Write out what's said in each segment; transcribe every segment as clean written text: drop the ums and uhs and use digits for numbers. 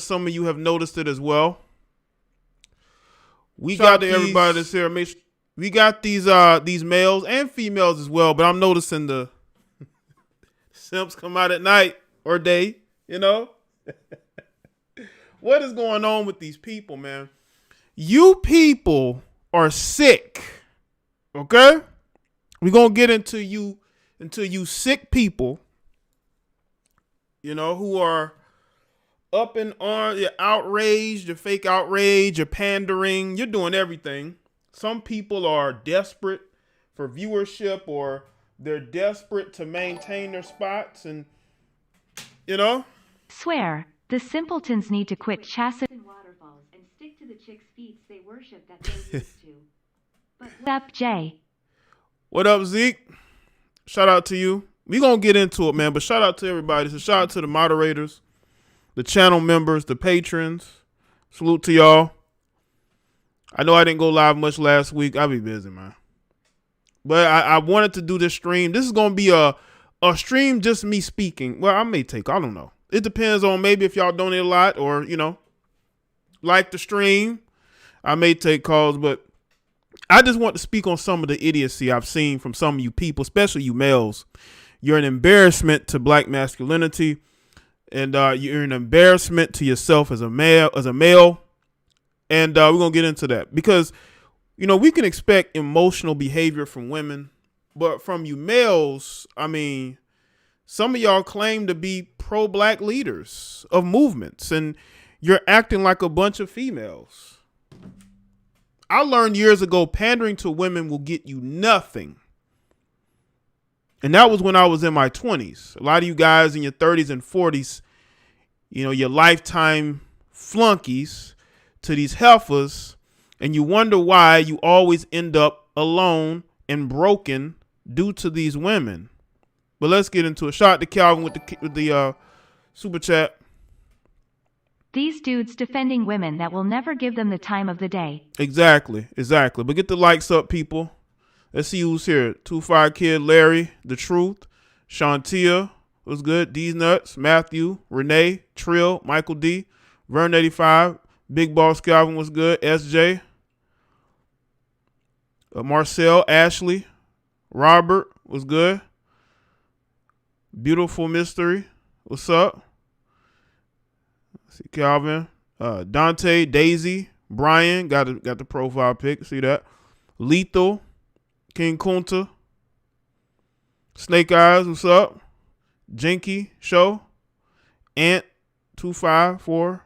some of you have noticed it as well. We got everybody that's here. We got these males and females as well, but I'm noticing the simps come out at night or day, you know? What is going on with these people, man? You people are sick. Okay? We're going to get into you sick people, you know, who are up in arms, you're outraged, you're fake outrage, you're pandering, you're doing everything. Some people are desperate for viewership, or they're desperate to maintain their spots, and, you know. Swear, the simpletons need to quit chasing waterfalls and stick to the chicks' feet they worship that they used to. But what up, Jay? What up, Zeke? Shout out to you. We gonna get into it, man, but shout out to everybody. So shout out to the moderators, the channel members, the patrons. Salute to y'all. I know I didn't go live much last week. I'll be busy, man. But I wanted to do this stream. This is going to be a stream just me speaking. Well, I don't know. It depends on maybe if y'all donate a lot or, you know, like the stream. I may take calls, but I just want to speak on some of the idiocy I've seen from some of you people, especially you males. You're an embarrassment to black masculinity, and you're an embarrassment to yourself as a male. And we're going to get into that because, you know, we can expect emotional behavior from women, but from you males, I mean, some of y'all claim to be pro-black leaders of movements, and you're acting like a bunch of females. I learned years ago pandering to women will get you nothing. And that was when I was in my 20s. A lot of you guys in your 30s and 40s, you know, your lifetime flunkies to these heifers, and you wonder why you always end up alone and broken due to these women. But let's get into it. Shout out to Calvin with the super chat. These dudes defending women that will never give them the time of the day. Exactly. But get the likes up, people. Let's see who's here. 25 Kid, Larry, The Truth, Shantia, was good. D's Nuts, Matthew, Renee, Trill, Michael D, Vern 85, Big Boss Calvin was good. SJ, Marcel, Ashley, Robert was good. Beautiful Mystery, what's up? Let's see, Calvin, Dante, Daisy, Brian, got the profile pic. See that? Lethal, King Kunta, Snake Eyes, what's up? Jinky Show, Ant 254,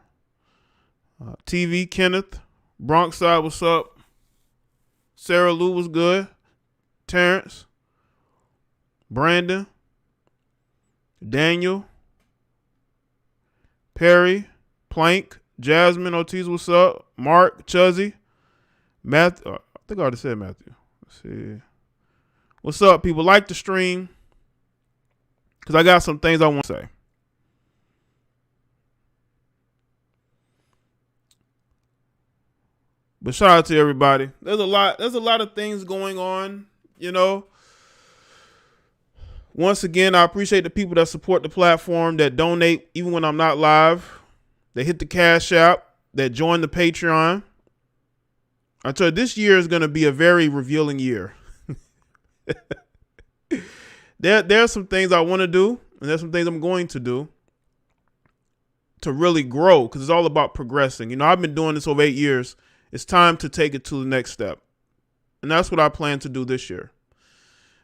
TV Kenneth, Bronx Side, what's up? Sarah Lou was good. Terrence, Brandon, Daniel, Perry, Plank, Jasmine Ortiz, what's up? Mark, Chuzzy, Matthew. I think I already said Matthew. Let's see. What's up, people? Like the stream, because I got some things I want to say. But shout out to everybody. There's a lot of things going on, you know. Once again, I appreciate the people that support the platform, that donate even when I'm not live. They hit the Cash App, that join the Patreon. I tell you, this year is going to be a very revealing year. There's some things I want to do, and there's some things I'm going to do to really grow, because it's all about progressing. You know, I've been doing this over 8 years. It's time to take it to the next step. And that's what I plan to do this year.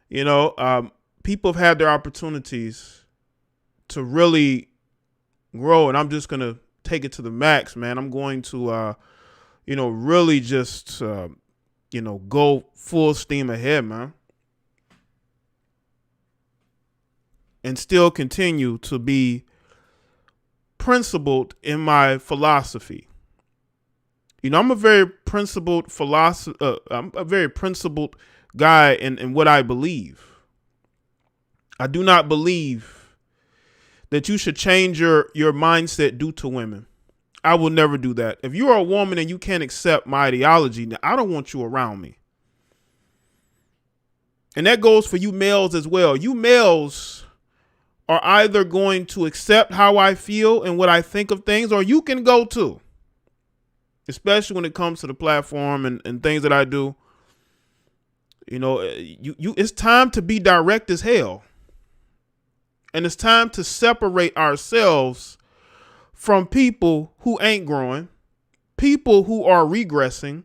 You know, people have had their opportunities to really grow, and I'm just going to take it to the max, man. I'm going to, you know, really just, you know, go full steam ahead, man. And still continue to be principled in my philosophy. You know, I'm a very principled I'm a very principled guy in what I believe. I do not believe that you should change your mindset due to women. I will never do that. If you are a woman and you can't accept my ideology, then I don't want you around me. And that goes for you males as well. You males are either going to accept how I feel and what I think of things, or you can go too. Especially when it comes to the platform and things that I do. You know, it's time to be direct as hell. And it's time to separate ourselves from people who ain't growing, people who are regressing,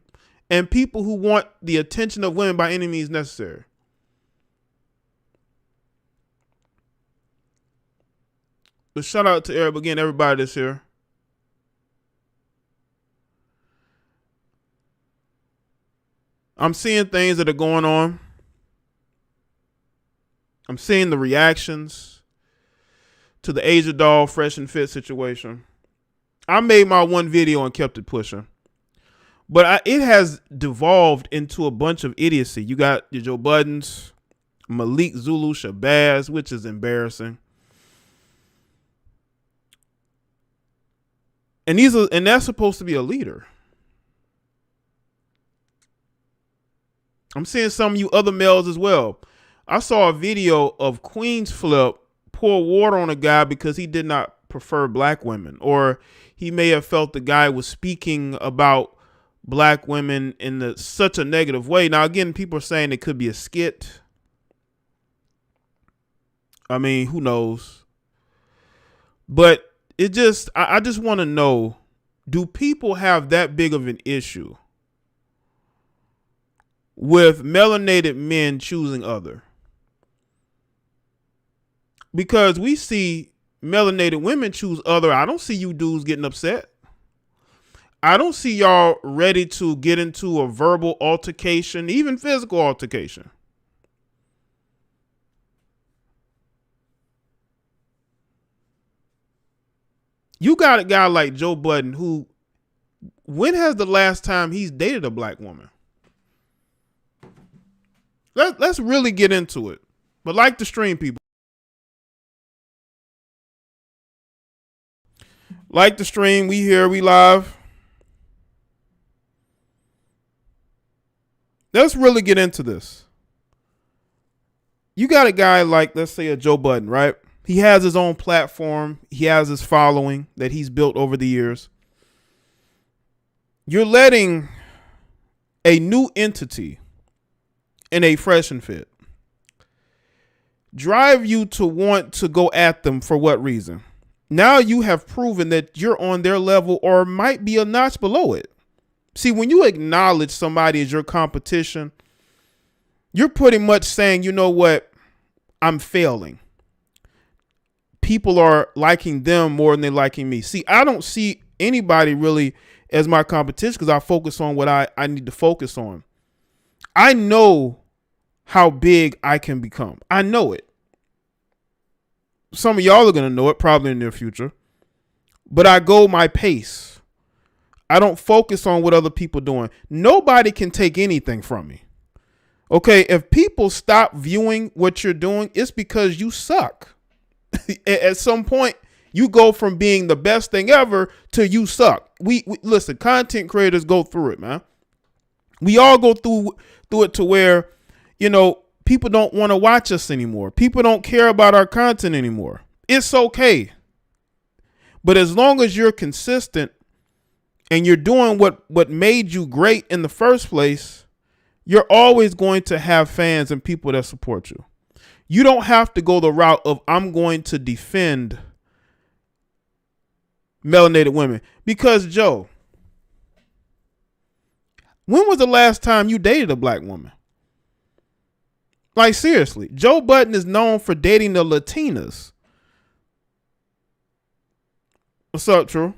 and people who want the attention of women by any means necessary. But shout out to everybody that's here. I'm seeing things that are going on. I'm seeing the reactions to the Asia doll fresh and fit situation. I made my one video and kept it pushing. But it has devolved into a bunch of idiocy. You got your Joe Buddens, Malik Zulu Shabazz, which is embarrassing. And that's supposed to be a leader. I'm seeing some of you other males as well. I saw a video of Queen's Flip pour water on a guy because he did not prefer black women, or he may have felt the guy was speaking about black women in such a negative way. Now, again, people are saying it could be a skit. I mean, who knows? But I just want to know, do people have that big of an issue with melanated men choosing other? Because we see melanated women choose other. I don't see you dudes getting upset. I don't see y'all ready to get into a verbal altercation, even physical altercation. You got a guy like Joe Budden who, when has the last time he's dated a black woman? Let's really get into it. But like the stream, people. Like the stream, we here, we live. Let's really get into this. You got a guy like, let's say, a Joe Budden, right? He has his own platform. He has his following that he's built over the years. You're letting a new entity in a fresh and fit drive you to want to go at them for what reason? Now you have proven that you're on their level or might be a notch below it. See, when you acknowledge somebody as your competition, you're pretty much saying, you know what? I'm failing. People are liking them more than they're liking me. See, I don't see anybody really as my competition because I focus on what I need to focus on. I know how big I can become. I know it. Some of y'all are going to know it probably in the near future. But I go my pace. I don't focus on what other people are doing. Nobody can take anything from me. Okay, if people stop viewing what you're doing, it's because you suck. At some point, you go from being the best thing ever to you suck. We listen, content creators go through it, man. We all go through it to where, you know, people don't want to watch us anymore. People don't care about our content anymore. It's okay. But as long as you're consistent and you're doing what made you great in the first place, you're always going to have fans and people that support you. You don't have to go the route of I'm going to defend melanated women. Because, Joe, when was the last time you dated a black woman? Like, seriously, Joe Budden is known for dating the Latinas. What's up, True?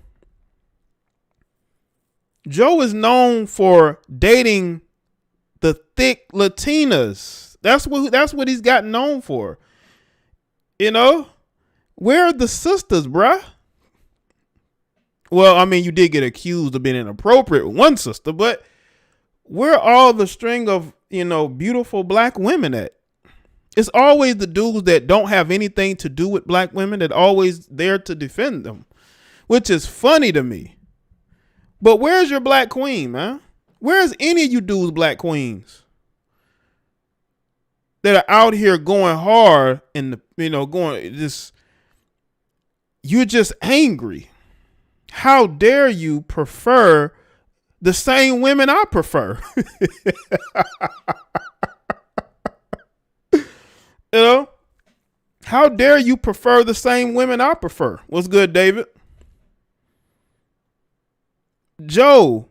Joe is known for dating the thick Latinas. That's what he's gotten known for. You know, where are the sisters, bruh? Well, I mean, you did get accused of being inappropriate with one sister, but where are all the string of, you know, beautiful black women at? It's always the dudes that don't have anything to do with black women that always there to defend them, which is funny to me. But where's your black queen, man? Where's any of you dudes black queens? that are out here going hard and, going just, you're just angry. How dare you prefer the same women I prefer? How dare you prefer the same women I prefer? What's good, David? Joe,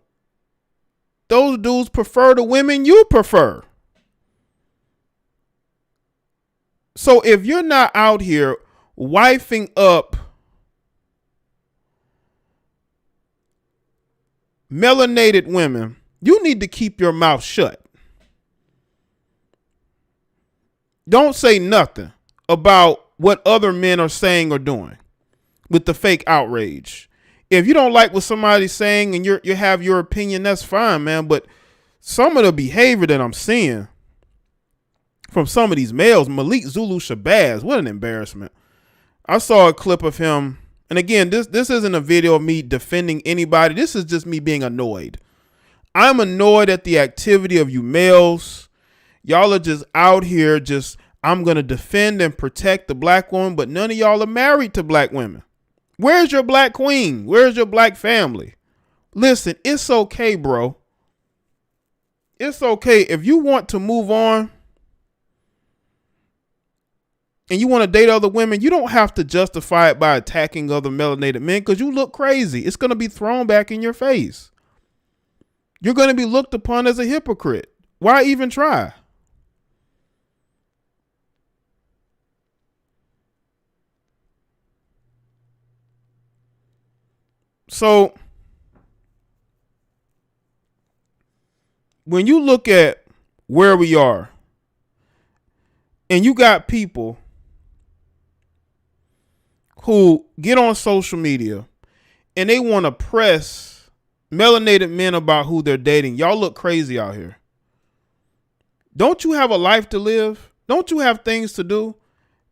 those dudes prefer the women you prefer. So if you're not out here wifing up melanated women, you need to keep your mouth shut. Don't say nothing about what other men are saying or doing with the fake outrage. If you don't like what somebody's saying and you have your opinion, that's fine, man. But some of the behavior that I'm seeing from some of these males, Malik Zulu Shabazz, what an embarrassment. I saw a clip of him. And again, this isn't a video of me defending anybody. This is just me being annoyed. I'm annoyed at the activity of you males. Y'all are just out here I'm going to defend and protect the black woman, but none of y'all are married to black women. Where's your black queen? Where's your black family? Listen, it's okay, bro. It's okay. If you want to move on and you want to date other women, you don't have to justify it by attacking other melanated men because you look crazy. It's going to be thrown back in your face. You're going to be looked upon as a hypocrite. Why even try? So when you look at where we are and you got people who get on social media and they want to press melanated men about who they're dating, y'all look crazy out here. Don't you have a life to live? Don't you have things to do?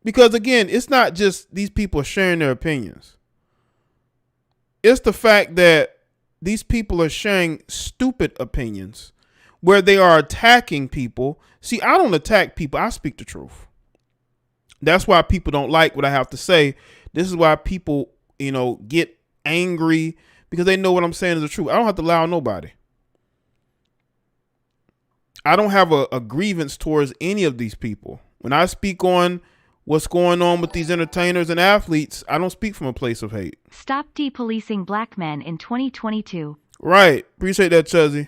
Because again, it's not just these people sharing their opinions. It's the fact that these people are sharing stupid opinions where they are attacking people. See, I don't attack people. I speak the truth. That's why people don't like what I have to say. This is why people, get angry because they know what I'm saying is the truth. I don't have to lie on nobody. I don't have a grievance towards any of these people. When I speak on what's going on with these entertainers and athletes, I don't speak from a place of hate. Stop depolicing black men in 2022. Right. Appreciate that, Chuzzy.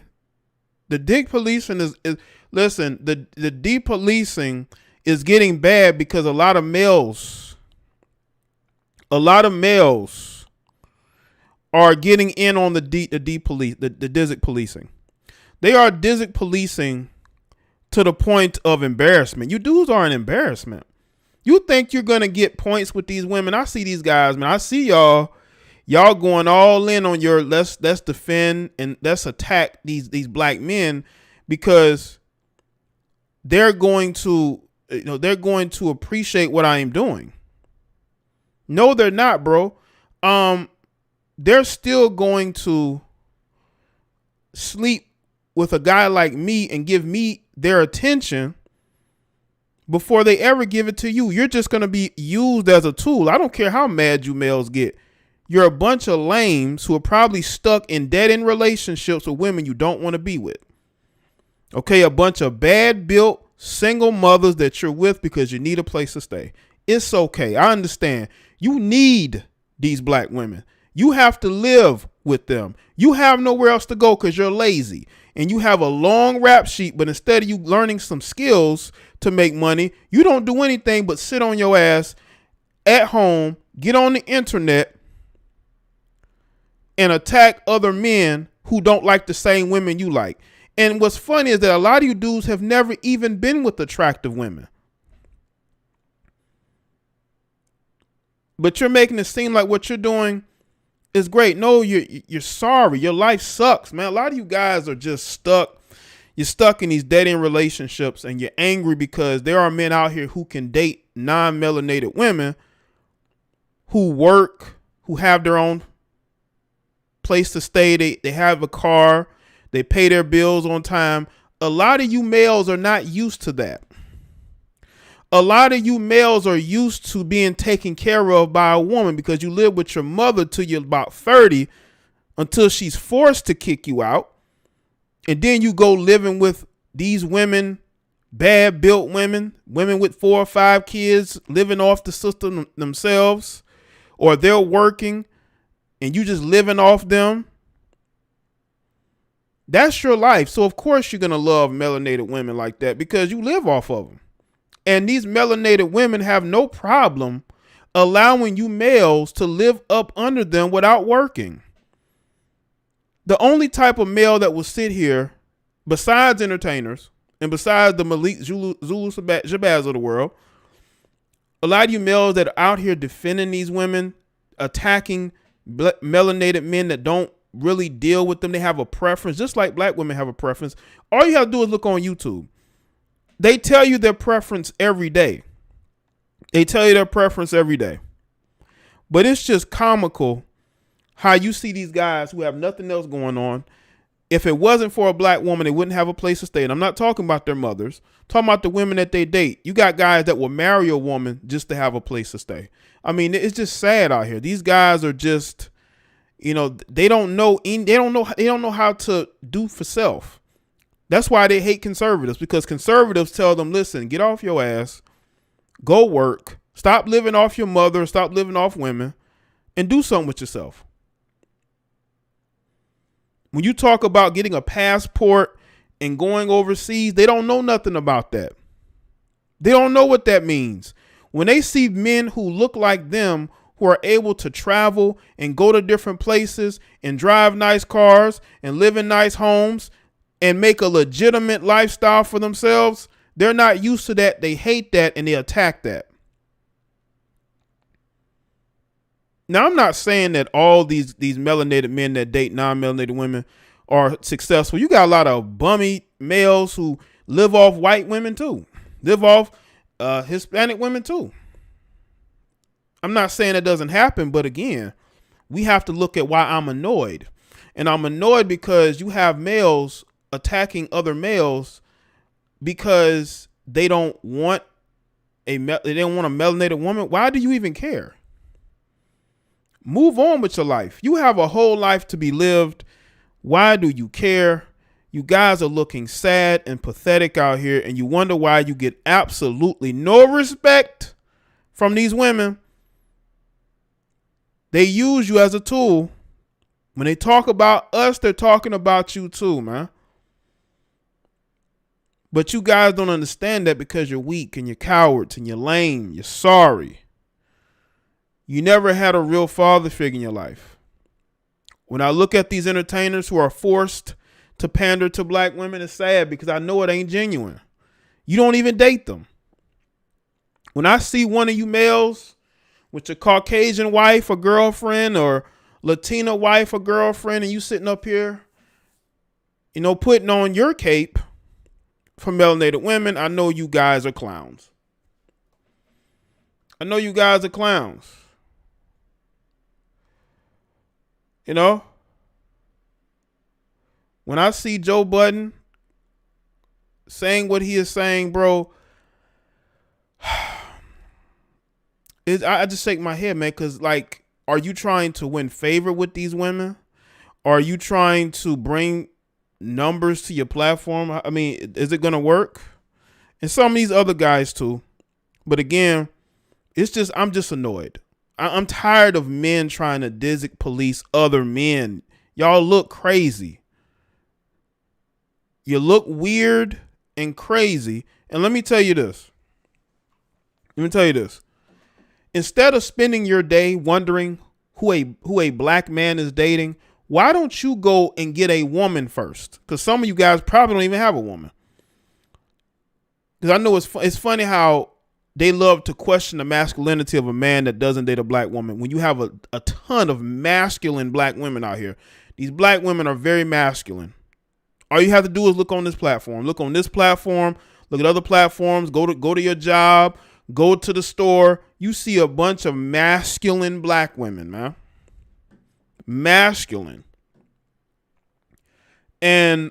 The dick policing is listen, the depolicing is getting bad because a lot of males are getting in on the DISC policing. They are DISC policing to the point of embarrassment. You dudes are an embarrassment. You think you're going to get points with these women. I see these guys, man. I see y'all going all in on your let's defend and let's attack these black men because they're going to appreciate what I am doing. No, they're not, bro. They're still going to sleep with a guy like me and give me their attention before they ever give it to you. You're just going to be used as a tool. I don't care how mad you males get. You're a bunch of lames who are probably stuck in dead-end relationships with women you don't want to be with. Okay, a bunch of bad-built single mothers that you're with because you need a place to stay. It's okay. I understand. You need these black women. You have to live with them. You have nowhere else to go because you're lazy. And you have a long rap sheet, but instead of you learning some skills to make money, you don't do anything but sit on your ass at home, get on the internet, and attack other men who don't like the same women you like. And what's funny is that a lot of you dudes have never even been with attractive women. But you're making it seem like what you're doing is great. No, you're sorry. Your life sucks, man. A lot of you guys are just stuck. You're stuck in these dead-end relationships and you're angry because there are men out here who can date non-melanated women who work, who have their own place to stay. They have a car. They pay their bills on time. A lot of you males are not used to that. A lot of you males are used to being taken care of by a woman because you live with your mother till you're about 30 until she's forced to kick you out. And then you go living with these women, bad built women, women with 4 or 5 kids living off the system themselves, or they're working and you just living off them. That's your life. So of course you're going to love melanated women like that because you live off of them. And these melanated women have no problem allowing you males to live up under them without working. The only type of male that will sit here, besides entertainers and besides the Malik Zulu Shabazz of the world, a lot of you males that are out here defending these women, attacking melanated men that don't really deal with them. They have a preference, just like black women have a preference. All you have to do is look on YouTube. They tell you their preference every day. They tell you their preference every day. But it's just comical how you see these guys who have nothing else going on. If it wasn't for a black woman, they wouldn't have a place to stay. And I'm not talking about their mothers. I'm talking about the women that they date. You got guys that will marry a woman just to have a place to stay. I mean, it's just sad out here. These guys are just, they don't know how to do for self. That's why they hate conservatives, because conservatives tell them, listen, get off your ass, go work, stop living off your mother, stop living off women, and do something with yourself. When you talk about getting a passport and going overseas, they don't know nothing about that. They don't know what that means. When they see men who look like them, who are able to travel and go to different places and drive nice cars and live in nice homes and make a legitimate lifestyle for themselves, they're not used to that. They hate that and they attack that. Now, I'm not saying that all these melanated men that date non-melanated women are successful. You got a lot of bummy males who live off white women too, live off Hispanic women too. I'm not saying it doesn't happen, but again, we have to look at why I'm annoyed. And I'm annoyed because you have males attacking other males because they don't want a melanated woman. Why do you even care? Move on with your life. You have a whole life to be lived. Why do you care? You guys are looking sad and pathetic out here, and you wonder why you get absolutely no respect from these women. They use you as a tool. When they talk about us, they're talking about you too, man. But you guys don't understand that because you're weak and you're cowards and you're lame. You're sorry. You never had a real father figure in your life. When I look at these entertainers who are forced to pander to black women, it's sad because I know it ain't genuine. You don't even date them. When I see one of you males with your Caucasian wife or girlfriend or Latina wife or girlfriend and you sitting up here, putting on your cape for melanated women, I know you guys are clowns. I know you guys are clowns. When I see Joe Budden saying what he is saying, bro, I just shake my head, man, because, are you trying to win favor with these women? Are you trying to bring numbers to your platform? I mean, is it going to work? And some of these other guys, too. But again, I'm just annoyed. I'm tired of men trying to police other men. Y'all look crazy. You look weird and crazy. And let me tell you this. Instead of spending your day wondering who a black man is dating, why don't you go and get a woman first? Because some of you guys probably don't even have a woman. Because I know it's funny how they love to question the masculinity of a man that doesn't date a black woman. When you have a ton of masculine black women out here, these black women are very masculine. All you have to do is look on this platform. Look on this platform. Look at other platforms. Go to your job. Go to the store. You see a bunch of masculine black women, man. Masculine. And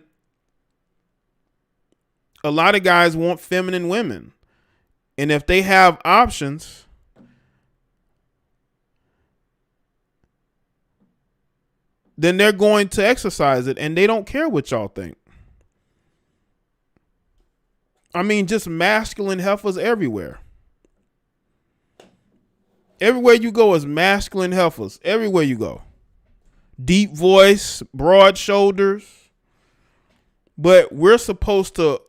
a lot of guys want feminine women. And if they have options, then they're going to exercise it, and they don't care what y'all think. I mean, just masculine heifers everywhere. Everywhere you go is masculine heifers. Everywhere you go. Deep voice, broad shoulders. But we're supposed to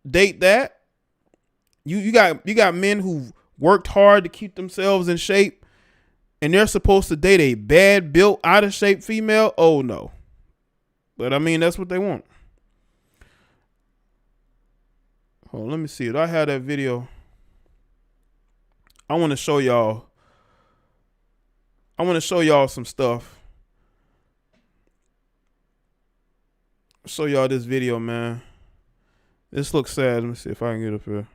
date that. You got men who've worked hard to keep themselves in shape, and they're supposed to date a bad built, out of shape female. Oh no. But I mean, that's what they want. Hold on, let me see it. I had that video. I want to show y'all. I want to show y'all some stuff. Show y'all this video, man. This looks sad. Let me see if I can get up here.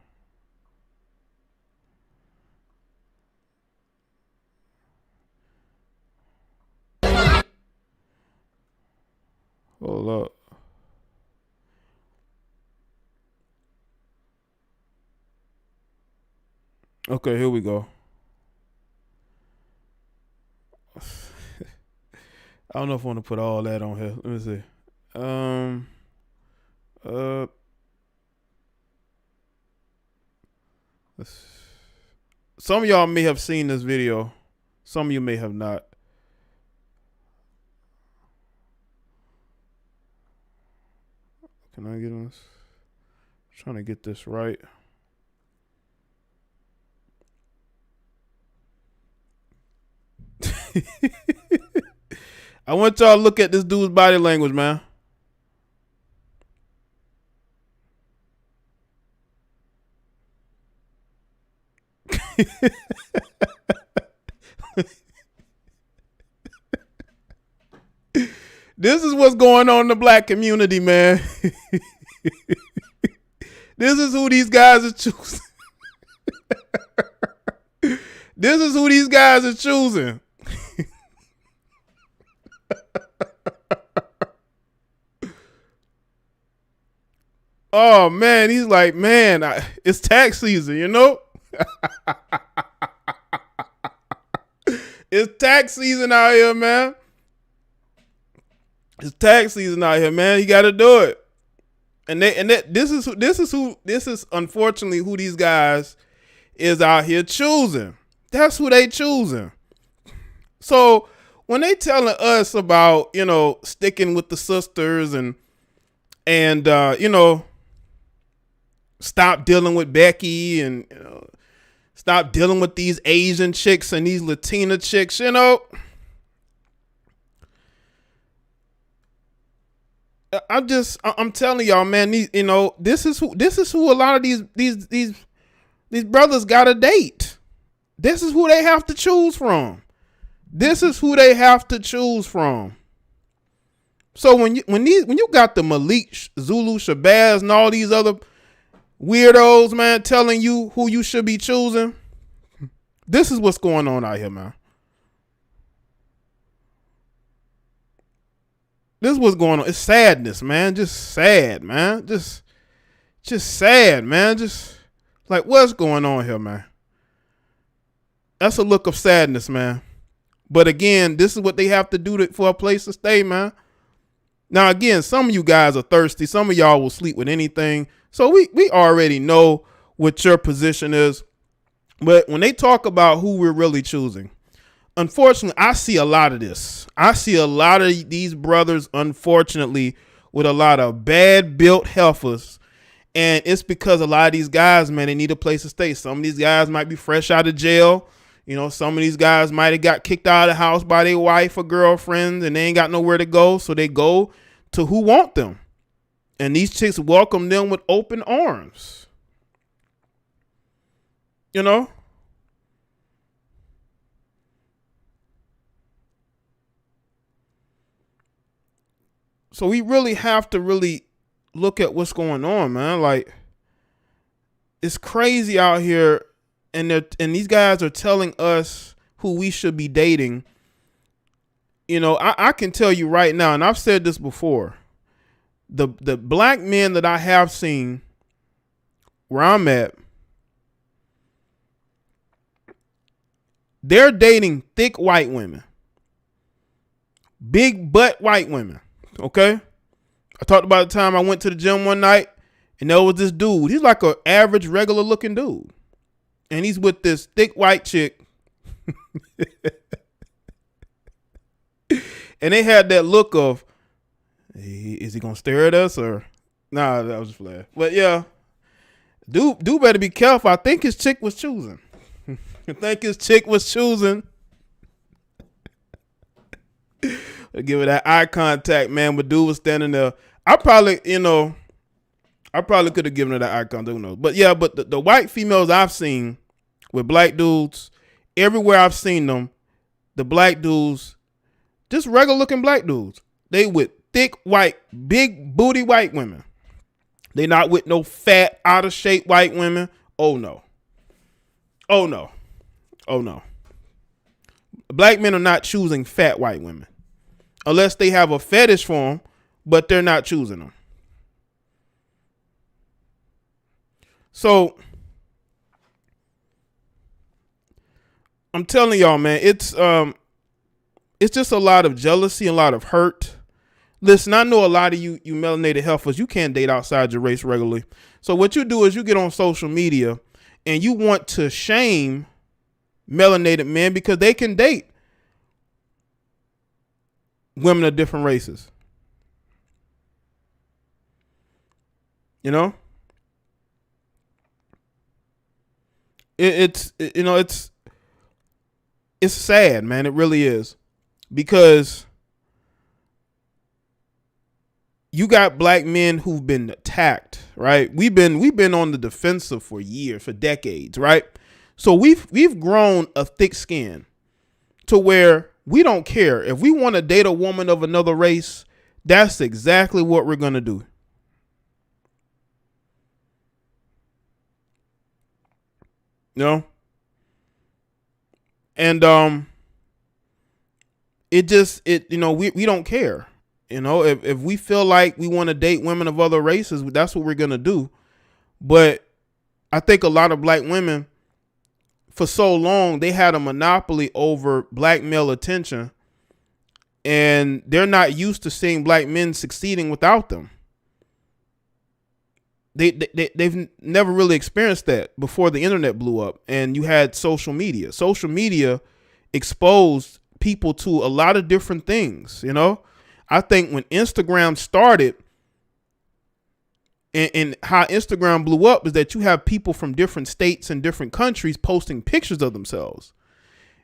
Hold up. Okay, here we go. I don't know if I want to put all that on here. Let me see. Some of y'all may have seen this video. Some of you may have not. Can I get this? I'm trying to get this right. I want y'all to look at this dude's body language, man. This is what's going on in the black community, man. This is who these guys are choosing. This is who these guys are choosing. Oh, man. He's like, man, it's tax season, you know? It's tax season out here, man. It's tax season out here, man. You got to do it. This is unfortunately who these guys is out here choosing. That's who they choosing. So when they telling us about, you know, sticking with the sisters and you know, stop dealing with Becky and, you know, stop dealing with these Asian chicks and these Latina chicks, you know. I'm telling y'all, man, you know, this is who a lot of these brothers gotta date. This is who they have to choose from. This is who they have to choose from. So when you got the Malik, Zulu, Shabazz, and all these other weirdos, man, telling you who you should be choosing, this is what's going on out here, man. This is what's going on. It's sadness, man. Just sad, man. Just sad, man. Just like, what's going on here, man? That's a look of sadness, man. But again, this is what they have to do for a place to stay, man. Now, again, some of you guys are thirsty. Some of y'all will sleep with anything. So we already know what your position is. But when they talk about who we're really choosing, unfortunately, I see a lot of this. I see a lot of these brothers, unfortunately, with a lot of bad built heifers. And it's because a lot of these guys, man, they need a place to stay. Some of these guys might be fresh out of jail. You know, some of these guys might have got kicked out of the house by their wife or girlfriend and they ain't got nowhere to go. So they go to who want them. And these chicks welcome them with open arms. You know? So we really have to really look at what's going on, man. Like, it's crazy out here, and these guys are telling us who we should be dating. You know, I can tell you right now, and I've said this before, the black men that I have seen where I'm at, They're dating thick white women, big butt white women. Okay. I talked about the time I went to the gym one night and there was this dude. He's like an average, regular looking dude. And he's with this thick white chick. And they had that look of, is he going to stare at us or? Nah, that was just flash. But yeah, dude better be careful. I think his chick was choosing. Give her that eye contact, man. But dude was standing there. I probably could have given her that eye contact. Who knows? But yeah, but the white females I've seen with black dudes, everywhere I've seen them, the black dudes, just regular looking black dudes, they with thick white, big booty white women. They not with no fat, out of shape white women. Oh no. Oh no. Oh no. Black men are not choosing fat white women unless they have a fetish for them, but they're not choosing them. So I'm telling y'all, man, it's just a lot of jealousy, a lot of hurt. Listen, I know a lot of you melanated heifers, you can't date outside your race regularly. So what you do is you get on social media and you want to shame melanated men because they can date women of different races. You know? It's sad, man. It really is. Because you got black men who've been attacked, right? We've been on the defensive for years, for decades, right? So we've grown a thick skin to where we don't care. If we want to date a woman of another race, that's exactly what we're going to do. You know? And we don't care. You know, if we feel like we want to date women of other races, that's what we're going to do. But I think a lot of black women, for so long, they had a monopoly over black male attention, and they're not used to seeing black men succeeding without them. They've never really experienced that before the internet blew up and you had social media. Social media exposed people to a lot of different things, you know? I think when Instagram started and how Instagram blew up is that you have people from different states and different countries posting pictures of themselves.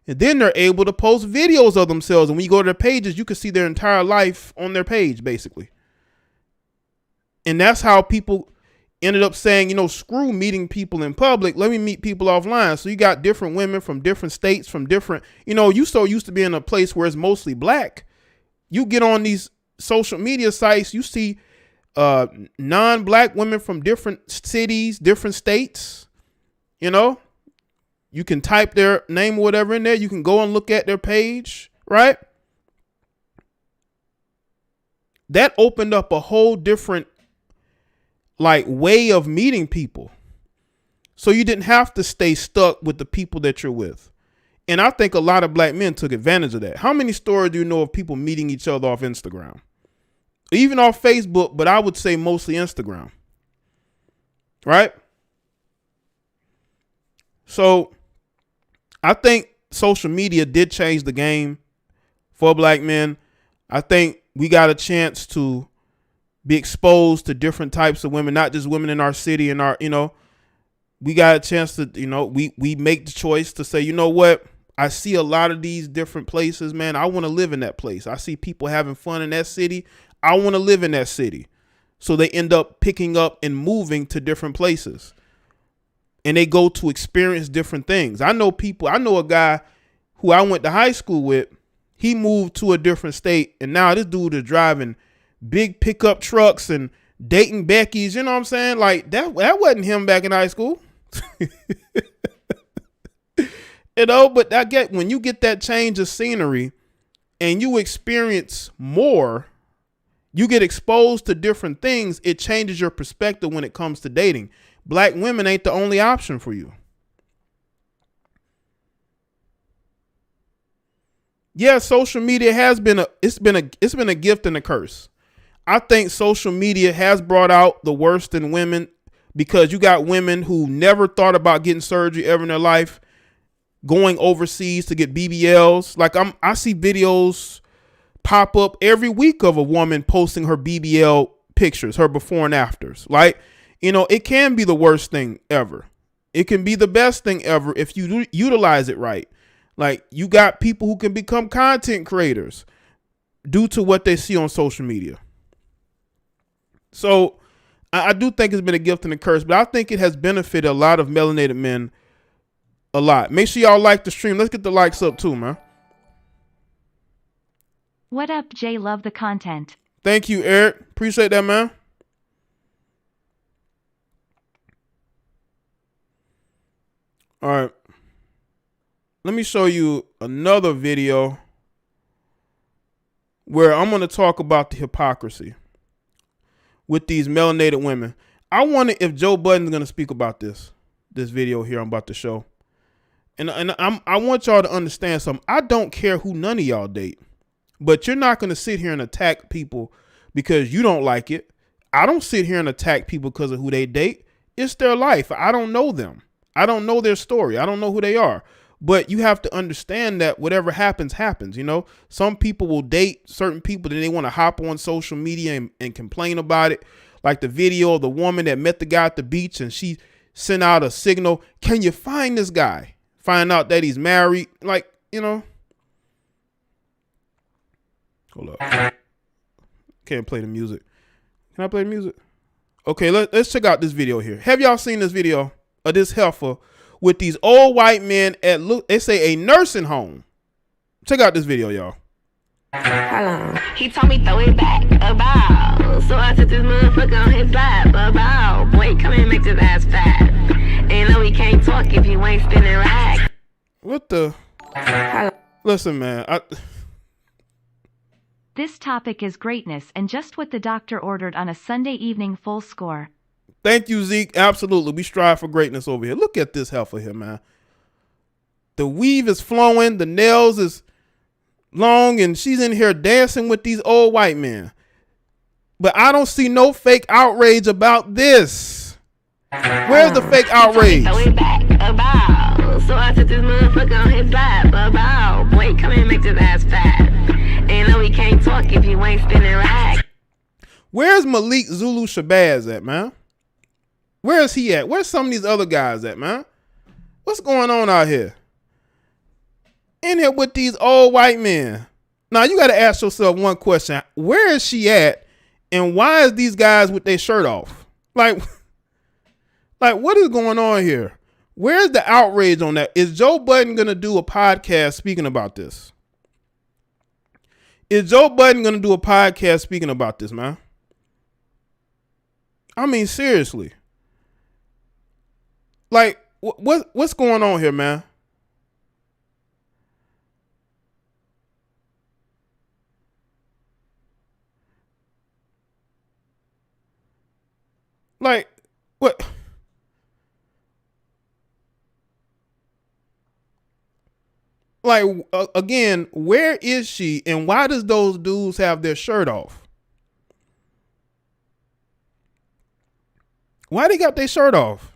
And then they're able to post videos of themselves. And when you go to their pages, you can see their entire life on their page, basically. And that's how people ended up saying, you know, screw meeting people in public. Let me meet people offline. So you got different women from different states, from different, you know, you so used to be in a place where it's mostly black. You get on these social media sites, you see non-black women from different cities, different states. You know, you can type their name or whatever in there. You can go and look at their page, right? That opened up a whole different way of meeting people. So you didn't have to stay stuck with the people that you're with. And I think a lot of black men took advantage of that. How many stories do you know of people meeting each other off Instagram? Even off Facebook, but I would say mostly Instagram. Right? So I think social media did change the game for black men. I think we got a chance to be exposed to different types of women, not just women in our city and our, you know, we got a chance to, you know, we make the choice to say, you know what? I see a lot of these different places, man. I want to live in that place. I see people having fun in that city. I want to live in that city. So they end up picking up and moving to different places. And they go to experience different things. I know a guy who I went to high school with. He moved to a different state. And now this dude is driving big pickup trucks and dating Becky's. You know what I'm saying? Like that wasn't him back in high school. You know, but when you get that change of scenery and you experience more, you get exposed to different things. It changes your perspective when it comes to dating. Black women ain't the only option for you. Yeah, social media has been it's been a gift and a curse. I think social media has brought out the worst in women because you got women who never thought about getting surgery ever in their life, going overseas to get BBLs. Like I see videos pop up every week of a woman posting her BBL pictures, her before and afters. Like, it can be the worst thing ever. It can be the best thing ever if you utilize it right. Like, you got people who can become content creators due to what they see on social media. So I do think it's been a gift and a curse, but I think it has benefited a lot of melanated men a lot. Make sure y'all like the stream. Let's get the likes up too, man. What up, Jay? Love the content. Thank you, Eric. Appreciate that, man. All right. Let me show you another video where I'm going to talk about the hypocrisy with these melanated women. I wonder if Joe Budden's going to speak about this video here I'm about to show. And I want y'all to understand something. I don't care who none of y'all date, but you're not going to sit here and attack people because you don't like it. I don't sit here and attack people because of who they date. It's their life. I don't know them. I don't know their story. I don't know who they are. But you have to understand that whatever happens, happens. Some people will date certain people, then they want to hop on social media and complain about it. Like the video of the woman that met the guy at the beach and she sent out a signal. Can you find this guy? Find out that he's married. Like, Hold up. Can't play the music. Can I play the music? Okay, let's check out this video here. Have y'all seen this video of this heifer with these old white men at, they say, a nursing home? Check out this video, y'all. Hold on. He told me throw it back, about. So I took this motherfucker on his lap, about. Boy, come and make this ass fat. And no, we can't talk if you ain't spinning rack. What the? Listen, man. This topic is greatness and just what the doctor ordered on a Sunday evening. Full score. Thank you, Zeke. Absolutely. We strive for greatness over here. Look at this heifer here, man. The weave is flowing. The nails is long. And she's in here dancing with these old white men. But I don't see no fake outrage about this. Where's the fake outrage? Throw it back, about. So I took this motherfucker on his lap, about. Boy, come and make this ass fat. And no, we can't talk if you ain't spinning rack. Where's Malik Zulu Shabazz at, man? Where is he at? Where's some of these other guys at, man? What's going on out here? In here with these old white men. Now, you got to ask yourself one question. Where is she at? And why is these guys with their shirt off? Like what is going on here? Where's the outrage on that? Is Joe Budden going to do a podcast speaking about this? Is Joe Budden going to do a podcast speaking about this, man? I mean, seriously. Like, what's going on here, man? Like, what? Like, again, where is she and why does those dudes have their shirt off? Why they got their shirt off?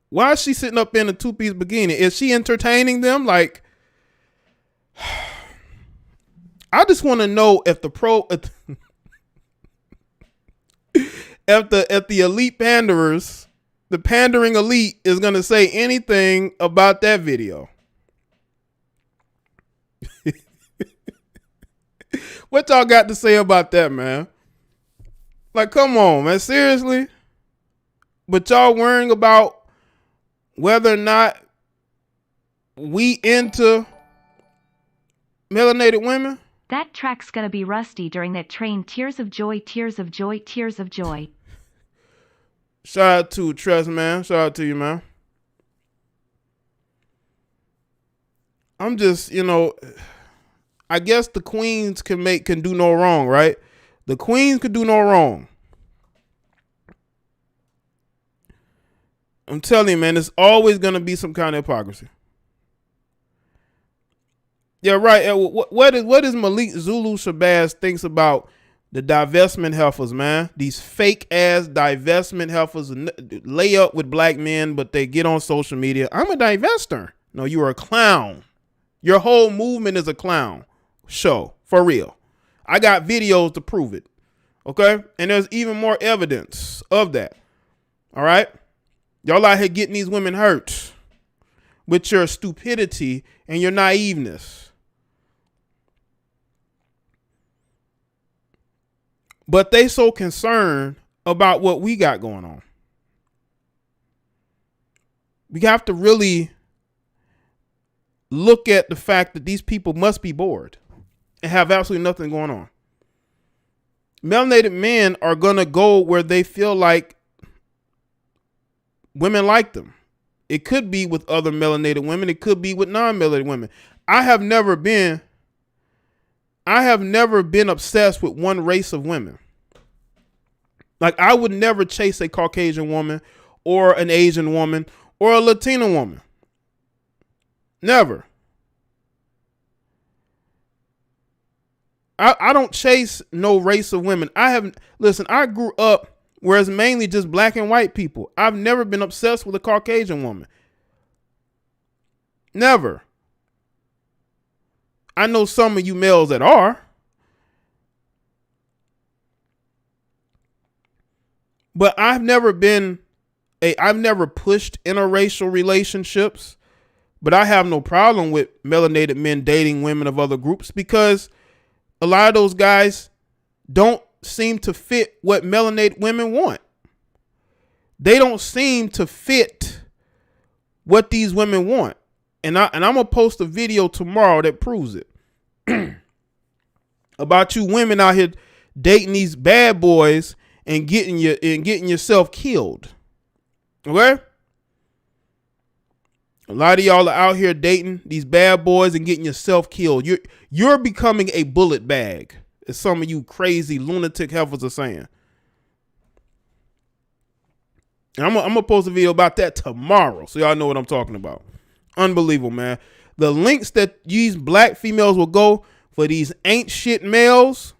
Why is she sitting up in a two-piece bikini? Is she entertaining them? Like, I just want to know if if the elite panderers, the pandering elite, is going to say anything about that video. What y'all got to say about that, man? Like, come on, man. Seriously? But y'all worrying about whether or not we into melanated women? That track's gonna be rusty during that train. Tears of joy, tears of joy, tears of joy. Shout out to Tress, man. Shout out to you, man. I'm just, I guess the queens can do no wrong, right? The queens could do no wrong. I'm telling you, man, there's always going to be some kind of hypocrisy. Yeah, right. What is Malik Zulu Shabazz thinks about the divestment heifers, man? These fake ass divestment heifers lay up with black men, but they get on social media. I'm a divester. No, you are a clown. Your whole movement is a clown show, for real. I got videos to prove it. Okay? And there's even more evidence of that. All right? Y'all out here getting these women hurt with your stupidity and your naiveness. But they so concerned about what we got going on. We have to really look at the fact that these people must be bored and have absolutely nothing going on. Melanated men are going to go where they feel like women like them. It could be with other melanated women. It could be with non-melanated women. I have never been obsessed with one race of women. Like, I would never chase a Caucasian woman or an Asian woman or a Latina woman. Never. I don't chase no race of women. I grew up where it's mainly just black and white people. I've never been obsessed with a Caucasian woman. Never. I know some of you males that are. But I've never pushed interracial relationships, but I have no problem with melanated men dating women of other groups because a lot of those guys don't seem to fit what melanated women want. They don't seem to fit what these women want. And I'm going to post a video tomorrow that proves it. About you women out here dating these bad boys and getting yourself killed. Okay? A lot of y'all are out here dating these bad boys and getting yourself killed. You're becoming a bullet bag, as some of you crazy lunatic heifers are saying. And I'm gonna post a video about that tomorrow, so y'all know what I'm talking about. Unbelievable, man. The links that these black females will go for these ain't shit males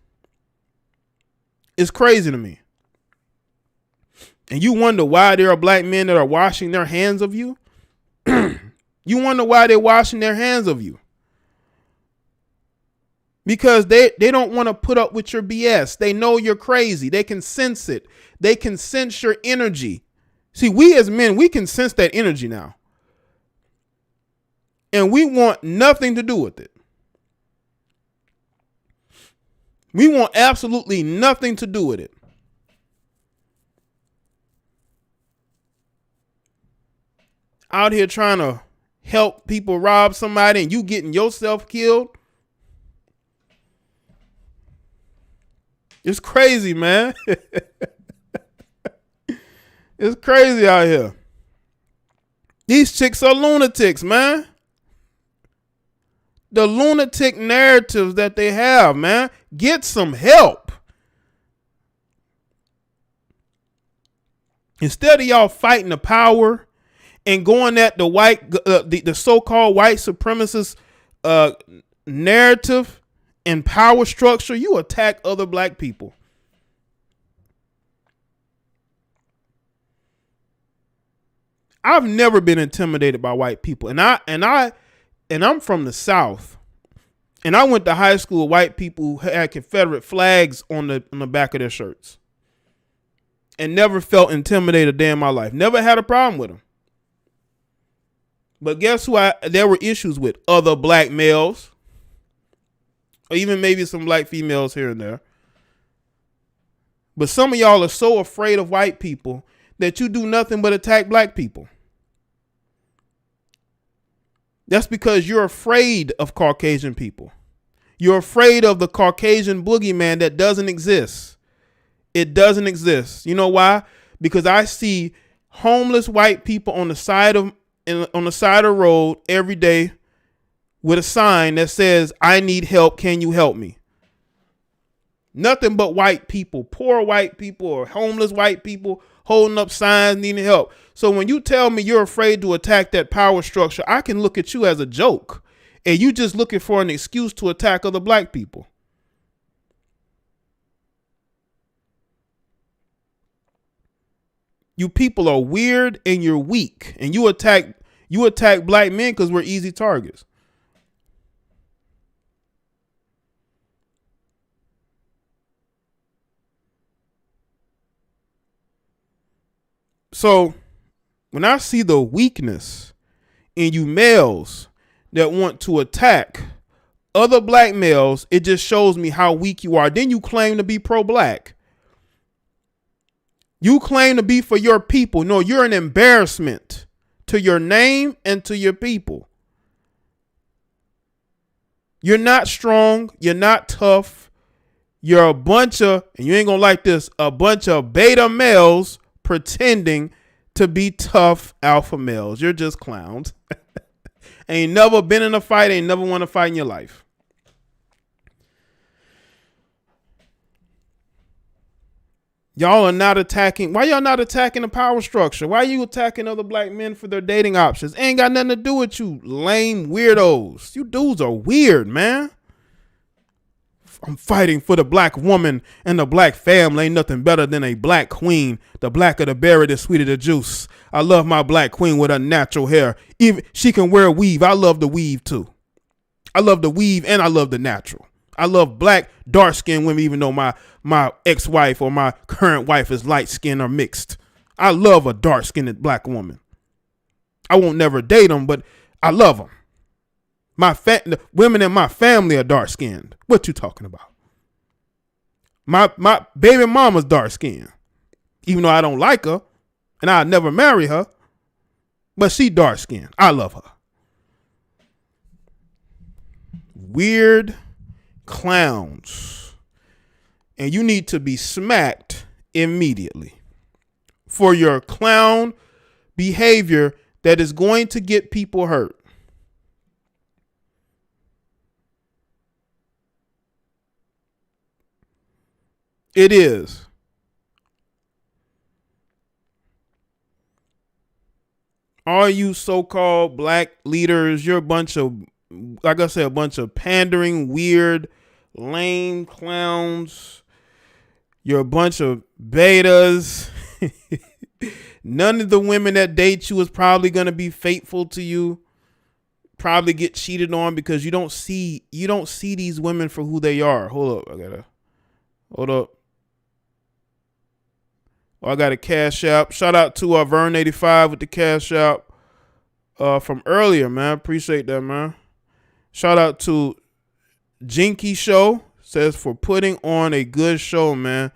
is crazy to me. And you wonder why there are black men that are washing their hands of you? You wonder why they're washing their hands of you. Because they don't want to put up with your BS. They know you're crazy. They can sense it. They can sense your energy. See, we as men, we can sense that energy now. And we want nothing to do with it. We want absolutely nothing to do with it. Out here trying to help people rob somebody and you getting yourself killed. It's crazy, man. It's crazy out here. These chicks are lunatics, man. The lunatic narratives that they have, man. Get some help. Instead of y'all fighting the power and going at the so-called white supremacist narrative and power structure, you attack other black people. I've never been intimidated by white people, and I'm from the South, and I went to high school with white people who had Confederate flags on the back of their shirts, and never felt intimidated a day in my life. Never had a problem with them. But guess who there were issues with? Other black males. Or even maybe some black females here and there. But some of y'all are so afraid of white people that you do nothing but attack black people. That's because you're afraid of Caucasian people. You're afraid of the Caucasian boogeyman that doesn't exist. It doesn't exist. You know why? Because I see homeless white people on the side of the road every day with a sign that says, "I need help. Can you help me?" Nothing but white people, poor white people or homeless white people holding up signs needing help. So when you tell me you're afraid to attack that power structure, I can look at you as a joke and you just looking for an excuse to attack other black people. You people are weird and you're weak, and you attack black men because we're easy targets. So when I see the weakness in you males that want to attack other black males, it just shows me how weak you are. Then you claim to be pro-black. You claim to be for your people. No, you're an embarrassment to your name and to your people. You're not strong. You're not tough. You're a bunch of, and you ain't gonna like this, a bunch of beta males pretending to be tough alpha males. You're just clowns. Ain't never been in a fight. Ain't never won a fight in your life. Y'all are not attacking. Why y'all not attacking the power structure? Why are you attacking other black men for their dating options? Ain't got nothing to do with you lame weirdos. You dudes are weird, man. I'm fighting for the black woman and the black family. Ain't nothing better than a black queen. The blacker the berry, the sweeter the juice. I love my black queen with her natural hair. Even she can wear a weave. I love the weave too. I love the weave and I love the natural. I love black, dark-skinned women, even though my ex-wife or my current wife is light-skinned or mixed. I love a dark-skinned black woman. I won't never date them, but I love them. The women in my family are dark-skinned. What you talking about? My baby mama's dark-skinned, even though I don't like her, and I'll never marry her, but she dark-skinned. I love her. Weird clowns, and you need to be smacked immediately for your clown behavior that is going to get people hurt. It is. All you so-called black leaders, you're a bunch of, like I said, a bunch of pandering, weird, lame clowns. You're a bunch of betas. None of the women that date you is probably going to be faithful to you. Probably get cheated on because you don't see these women for who they are. Hold up. I got a cash app. Shout out to Vern85 with the cash app from earlier, man. Appreciate that, man. Shout out to Jinky Show, says for putting on a good show, man.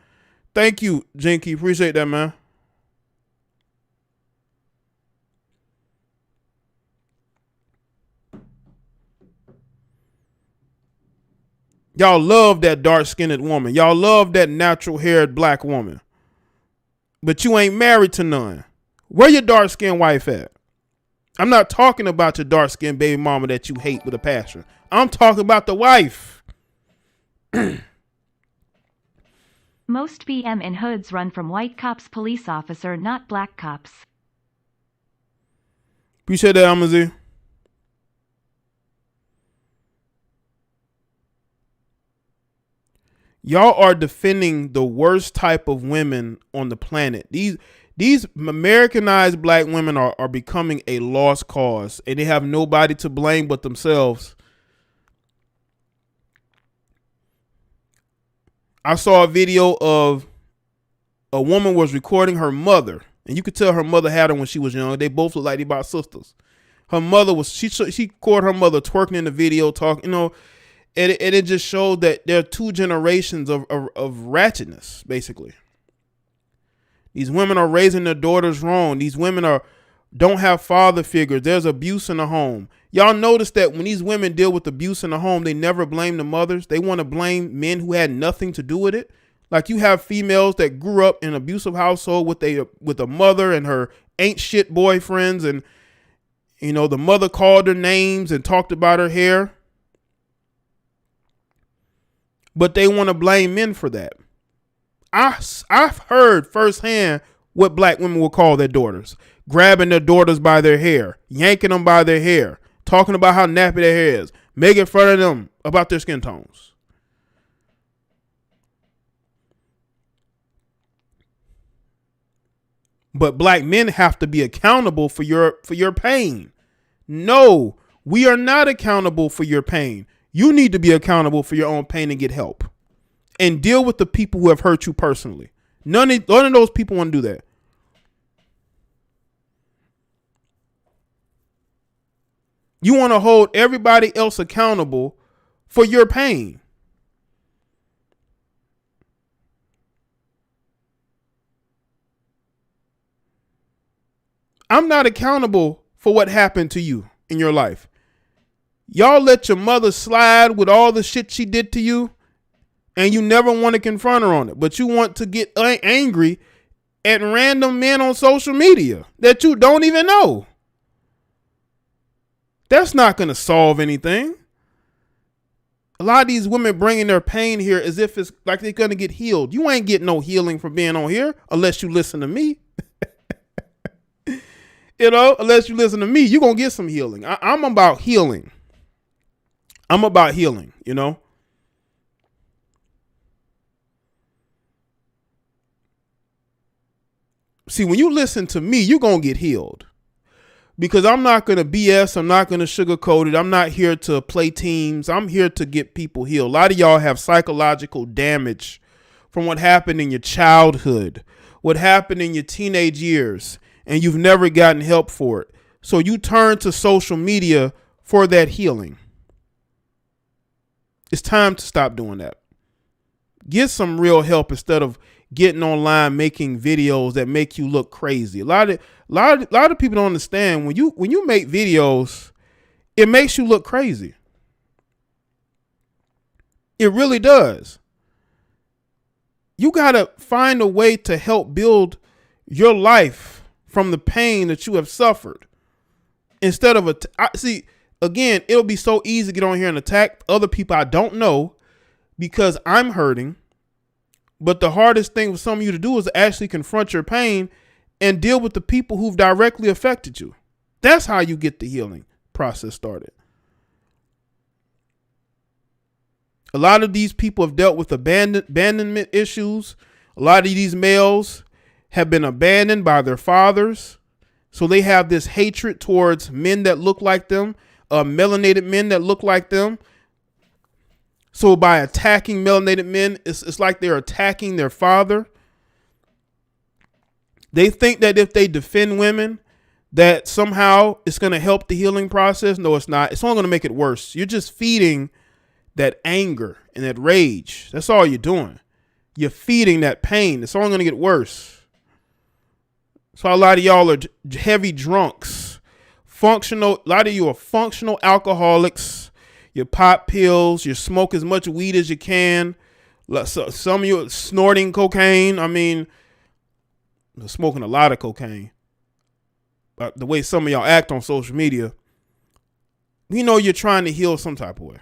Thank you, Jinky. Appreciate that, man. Y'all love that dark-skinned woman. Y'all love that natural-haired black woman. But you ain't married to none. Where your dark-skinned wife at? I'm not talking about your dark-skinned baby mama that you hate with a passion. I'm talking about the wife. Most BM in hoods run from white cops, police officer, not black cops. Appreciate that, Amazi. Y'all are defending the worst type of women on the planet. These Americanized black women are becoming a lost cause, and they have nobody to blame but themselves. I saw a video of a woman was recording her mother, and you could tell her mother had her when she was young. They both look like they about sisters. Her mother was she caught her mother twerking in the video, talking, and it just showed that there are two generations of wretchedness, basically. These women are raising their daughters wrong. These women don't have father figures. There's abuse in the home. Y'all notice that when these women deal with abuse in the home, they never blame the mothers. They want to blame men who had nothing to do with it. Like you have females that grew up in an abusive household with a mother and her ain't shit boyfriends, and the mother called her names and talked about her hair. But they want to blame men for that. I've heard firsthand what black women will call their daughters. Grabbing their daughters by their hair. Yanking them by their hair. talking about how nappy their hair is, making fun of them about their skin tones. But black men have to be accountable for your pain. No, we are not accountable for your pain. You need to be accountable for your own pain and get help. And deal with the people who have hurt you personally. None of those people want to do that. You want to hold everybody else accountable for your pain. I'm not accountable for what happened to you in your life. Y'all let your mother slide with all the shit she did to you, and you never want to confront her on it, but you want to get angry at random men on social media that you don't even know. That's not going to solve anything. A lot of these women bringing their pain here as if it's like they're going to get healed. You ain't getting no healing from being on here unless you listen to me. Unless you listen to me, you're going to get some healing. I'm about healing. I'm about healing, See, when you listen to me, you're going to get healed. Because I'm not going to BS. I'm not going to sugarcoat it. I'm not here to play teams. I'm here to get people healed. A lot of y'all have psychological damage from what happened in your childhood, what happened in your teenage years, and you've never gotten help for it. So you turn to social media for that healing. It's time to stop doing that. Get some real help instead of getting online making videos that make you look crazy. A lot of people don't understand when you make videos, it makes you look crazy. It really does. You got to find a way to help build your life from the pain that you have suffered. Instead of again, it'll be so easy to get on here and attack other people I don't know because I'm hurting. But the hardest thing for some of you to do is to actually confront your pain and deal with the people who've directly affected you. That's how you get the healing process started. A lot of these people have dealt with abandonment issues. A lot of these males have been abandoned by their fathers. So they have this hatred towards men that look like them, melanated men that look like them. So by attacking melanated men, it's like they're attacking their father. They think that if they defend women, that somehow it's going to help the healing process. No, it's not. It's only going to make it worse. You're just feeding that anger and that rage. That's all you're doing. You're feeding that pain. It's only going to get worse. So a lot of y'all are heavy drunks. A lot of you are functional alcoholics. You pop pills. You smoke as much weed as you can. Some of you are snorting cocaine. I mean, smoking a lot of cocaine. But the way some of y'all act on social media, we know you're trying to heal some type of way.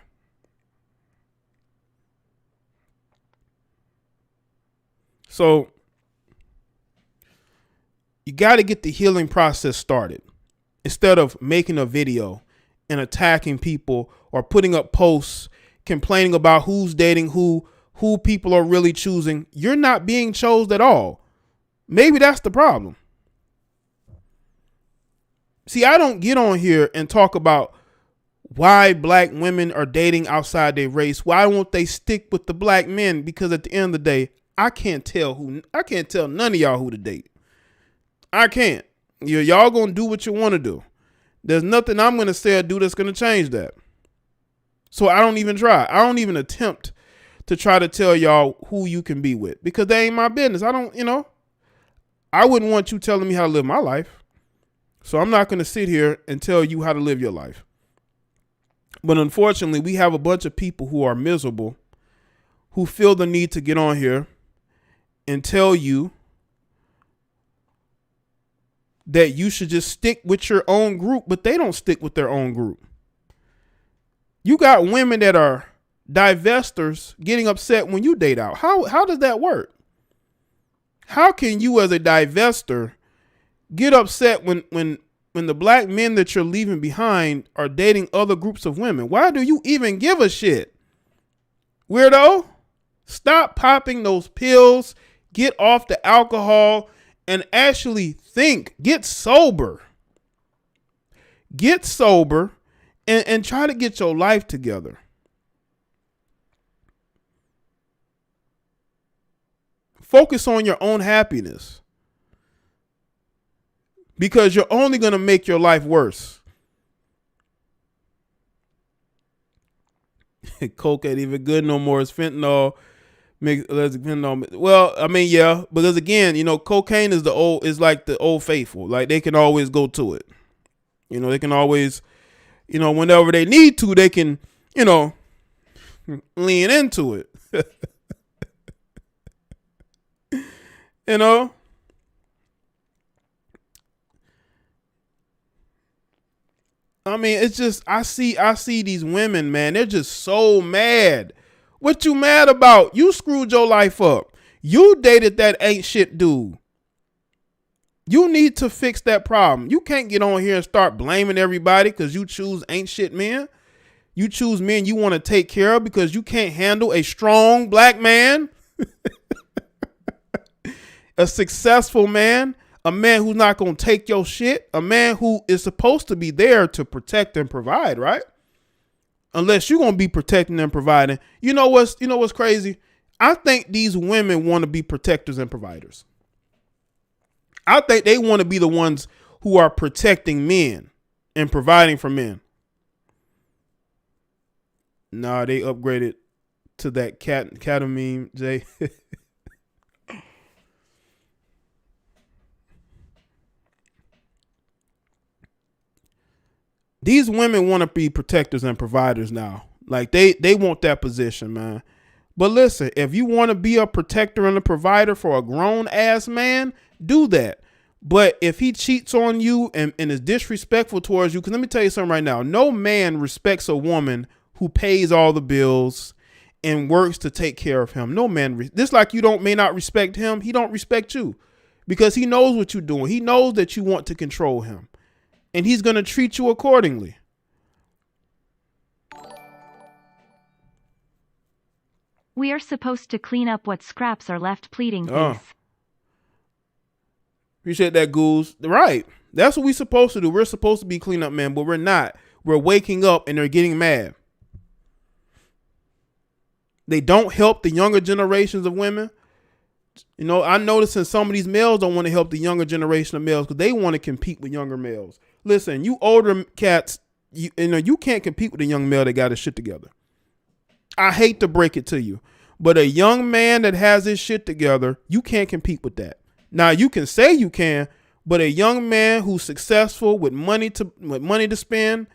So you got to get the healing process started instead of making a video and attacking people or putting up posts complaining about who's dating who people are really choosing. You're not being chosen at all. Maybe that's the problem. See, I don't get on here and talk about why black women are dating outside their race. Why won't they stick with the black men? Because at the end of the day, I can't tell none of y'all who to date. I can't. Y'all gonna do what you want to do. There's nothing I'm gonna say or do that's gonna change that. So I don't even try. I don't even attempt to try to tell y'all who you can be with because that ain't my business. I wouldn't want you telling me how to live my life. So I'm not gonna sit here and tell you how to live your life. But unfortunately, we have a bunch of people who are miserable, who feel the need to get on here and tell you that you should just stick with your own group, but they don't stick with their own group. You got women that are divestors getting upset when you date out. How does that work? How can you as a divestor get upset when when the black men that you're leaving behind are dating other groups of women? Why do you even give a shit? Weirdo. Stop popping those pills. Get off the alcohol and actually think. Get sober. Get sober and try to get your life together. Focus on your own happiness. Because you're only going to make your life worse. Coke ain't even good no more. It's fentanyl. Well, I mean, yeah, because again, you know, cocaine is like the old faithful. Like they can always go to it. You know, they can always, you know, whenever they need to, they can, you know, lean into it. You know? I mean, it's just I see these women, man. They're just so mad. What you mad about? You screwed your life up. You dated that ain't shit dude. You need to fix that problem. You can't get on here and start blaming everybody because you choose ain't shit men. You choose men you want to take care of because you can't handle a strong black man, a successful man. A man who's not going to take your shit. A man who is supposed to be there to protect and provide, right? Unless you're going to be protecting and providing. You know what's crazy? I think these women want to be protectors and providers. I think they want to be the ones who are protecting men and providing for men. Nah, they upgraded to that ketamine, Jay. These women want to be protectors and providers now. Like they want that position, man. But listen, if you want to be a protector and a provider for a grown ass man, do that. But if he cheats on you and is disrespectful towards you, because let me tell you something right now. No man respects a woman who pays all the bills and works to take care of him. No man, just like you may not respect him, he don't respect you because he knows what you're doing. He knows that you want to control him. And he's going to treat you accordingly. We are supposed to clean up what scraps are left, pleading face. Appreciate that, Ghouls. Right. That's what we're supposed to do. We're supposed to be cleanup men, but we're not. We're waking up and they're getting mad. They don't help the younger generations of women. You know, I notice in some of these males don't want to help the younger generation of males because they want to compete with younger males. Listen, you older cats, you know, you can't compete with a young male that got his shit together. I hate to break it to you, but a young man that has his shit together, you can't compete with that. Now you can say you can, but a young man who's successful with money to spend,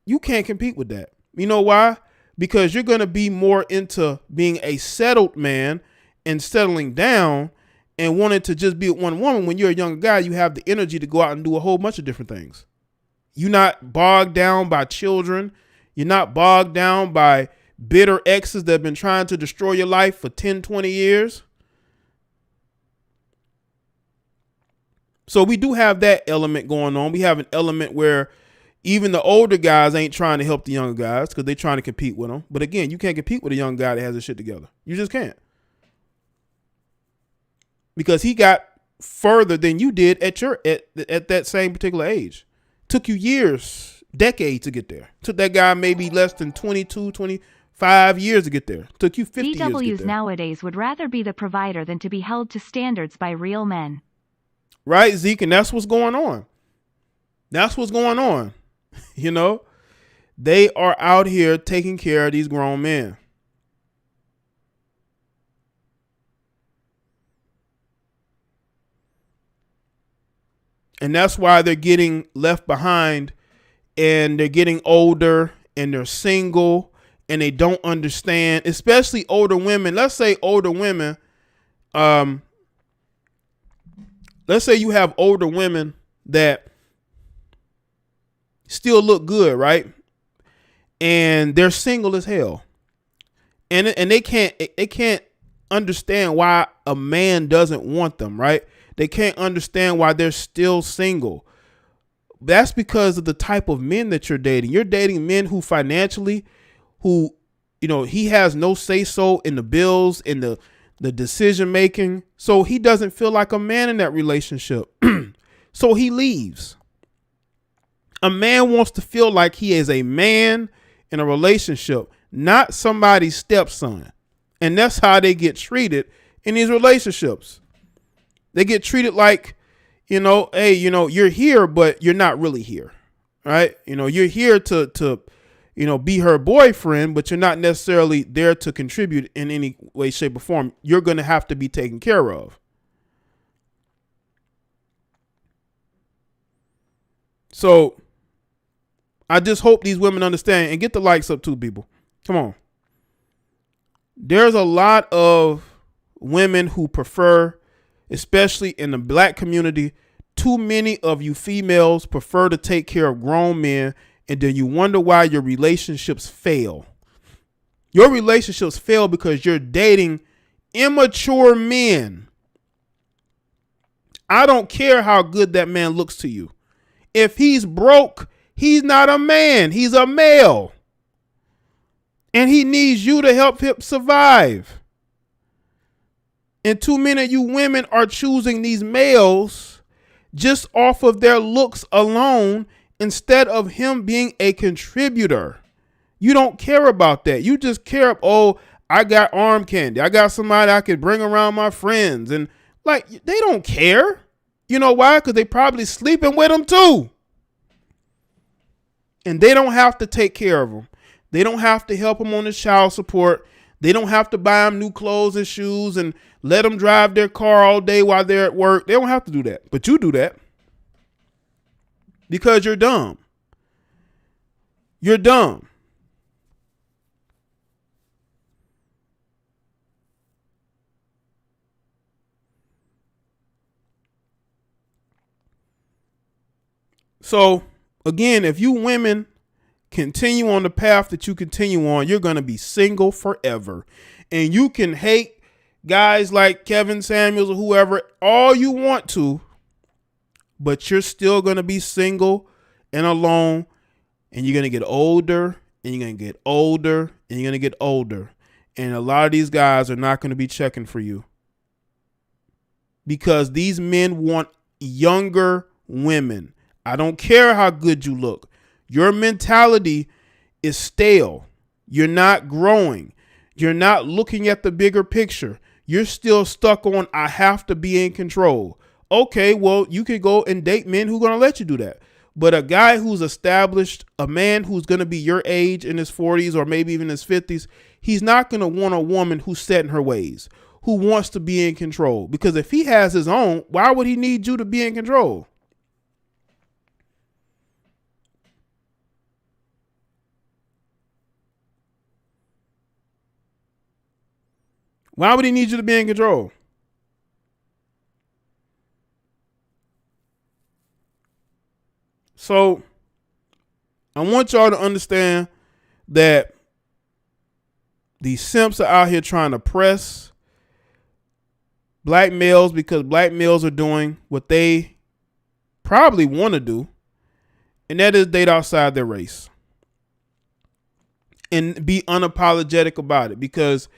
you can't compete with that. You know why? Because you're going to be more into being a settled man and settling down and wanting to just be with one woman. When you're a younger guy, you have the energy to go out and do a whole bunch of different things. You're not bogged down by children. You're not bogged down by bitter exes that have been trying to destroy your life for 10, 20 years. So we do have that element going on. We have an element where even the older guys ain't trying to help the younger guys because they're trying to compete with them. But again, you can't compete with a young guy that has his shit together. You just can't. Because he got further than you did at that same particular age. Took you years, decades to get there. Took that guy maybe less than 22, 25 years to get there. Took you 50 years to get there. VWs nowadays would rather be the provider than to be held to standards by real men. Right, Zeke, and that's what's going on. That's what's going on. You know, they are out here taking care of these grown men. And that's why they're getting left behind and they're getting older and they're single and they don't understand, especially older women. Let's say older women. Let's say you have older women that still look good, right? And they're single as hell. And they can't understand why a man doesn't want them, right? They can't understand why they're still single. that's because of the type of men that you're dating. You're dating men who financially, who, he has no say so in the bills, in the decision making. So he doesn't feel like a man in that relationship. So he leaves. A man wants to feel like he is a man in a relationship, not somebody's stepson. And that's how they get treated in these relationships. They get treated like, hey, you're here, but you're not really here. Right? You're here to be her boyfriend, but you're not necessarily there to contribute in any way, shape, or form. You're going to have to be taken care of. So I just hope these women understand, and get the likes up too, people. Come on. There's a lot of women who prefer, especially in the black community, too many of you females prefer to take care of grown men, and then you wonder why your relationships fail. Your relationships fail because you're dating immature men. I don't care how good that man looks to you. If he's broke, he's not a man. He's a male. And he needs you to help him survive. And too many of you women are choosing these males just off of their looks alone instead of him being a contributor. You don't care about that. You just care, I got arm candy. I got somebody I could bring around my friends. And like, they don't care. You know why? Because they probably sleeping with them too. And they don't have to take care of them. They don't have to help them on the child support. They don't have to buy them new clothes and shoes and let them drive their car all day while they're at work. They don't have to do that. But you do that because you're dumb. You're dumb. So, again, if you women continue on the path that you continue on, you're going to be single forever. And you can hate guys like Kevin Samuels or whoever all you want to, but you're still going to be single and alone. And you're going to get older and you're going to get older and you're going to get older. And a lot of these guys are not going to be checking for you because these men want younger women. I don't care how good you look. Your mentality is stale. You're not growing. You're not looking at the bigger picture. You're still stuck on, I have to be in control. Okay, well, you can go and date men who are going to let you do that. But a guy who's established, a man who's going to be your age in his 40s or maybe even his 50s, he's not going to want a woman who's set in her ways, who wants to be in control. Because if he has his own, why would he need you to be in control? Why would he need you to be in control? So I want y'all to understand that these simps are out here trying to press black males because black males are doing what they probably want to do, and that is date outside their race and be unapologetic about it. Because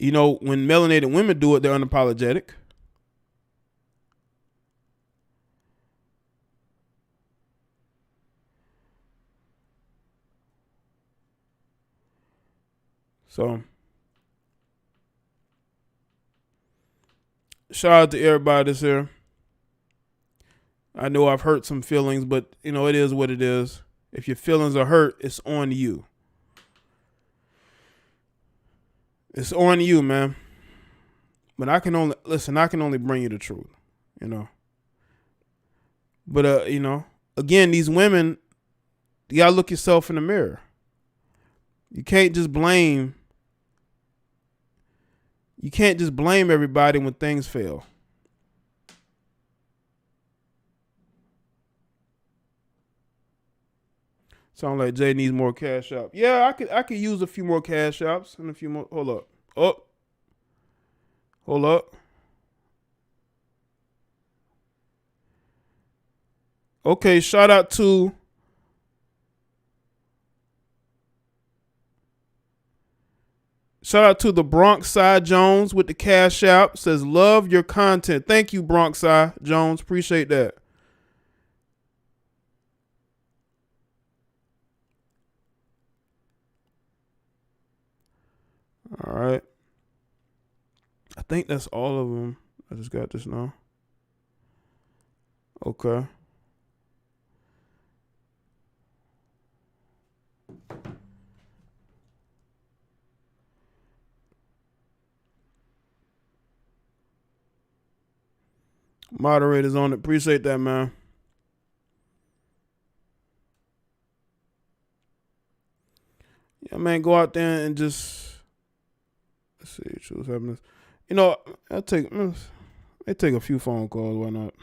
when melanated women do it, they're unapologetic. So, shout out to everybody that's here. I know I've hurt some feelings, but it is what it is. If your feelings are hurt, it's on you. It's on you, man. But I can only bring you the truth, But, again, these women, you gotta look yourself in the mirror. You can't just blame everybody when things fail. Sound like Jay needs more cash out. Yeah, I could use a few more cash outs and a few more. Hold up. Hold up. Okay, shout out to the Bronx Side Jones with the Cash App. Says, love your content. Thank you, Bronx Side Jones. Appreciate that. All right. I think that's all of them. I just got this now. Okay. Moderators on it. Appreciate that, man. Yeah, man, go out there and just, let's see, choose happiness. You know, I take a few phone calls. Why not?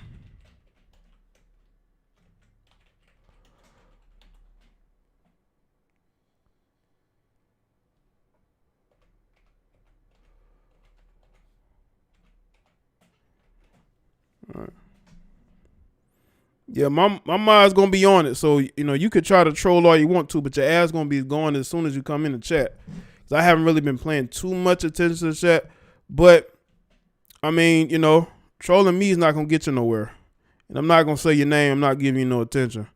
All right. Yeah, my mind's gonna be on it. So you could try to troll all you want to, but your ass gonna be going as soon as you come in the chat. 'Cause I haven't really been paying too much attention to the chat, but I mean, trolling me is not gonna get you nowhere. And I'm not gonna say your name. I'm not giving you no attention.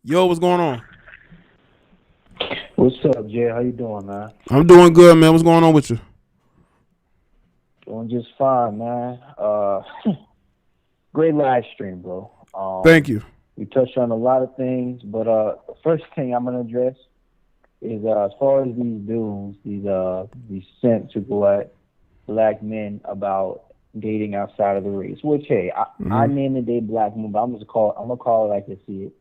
Yo, what's going on? What's up, Jay? How you doing, man? I'm doing good, man. What's going on with you? Doing just fine, man. Great live stream, bro. Thank you. We touched on a lot of things, but the first thing I'm gonna address is as far as these dudes, these simps who go at black men about dating outside of the race. Which, hey, I name the day black men, but I'm gonna call it like I see it.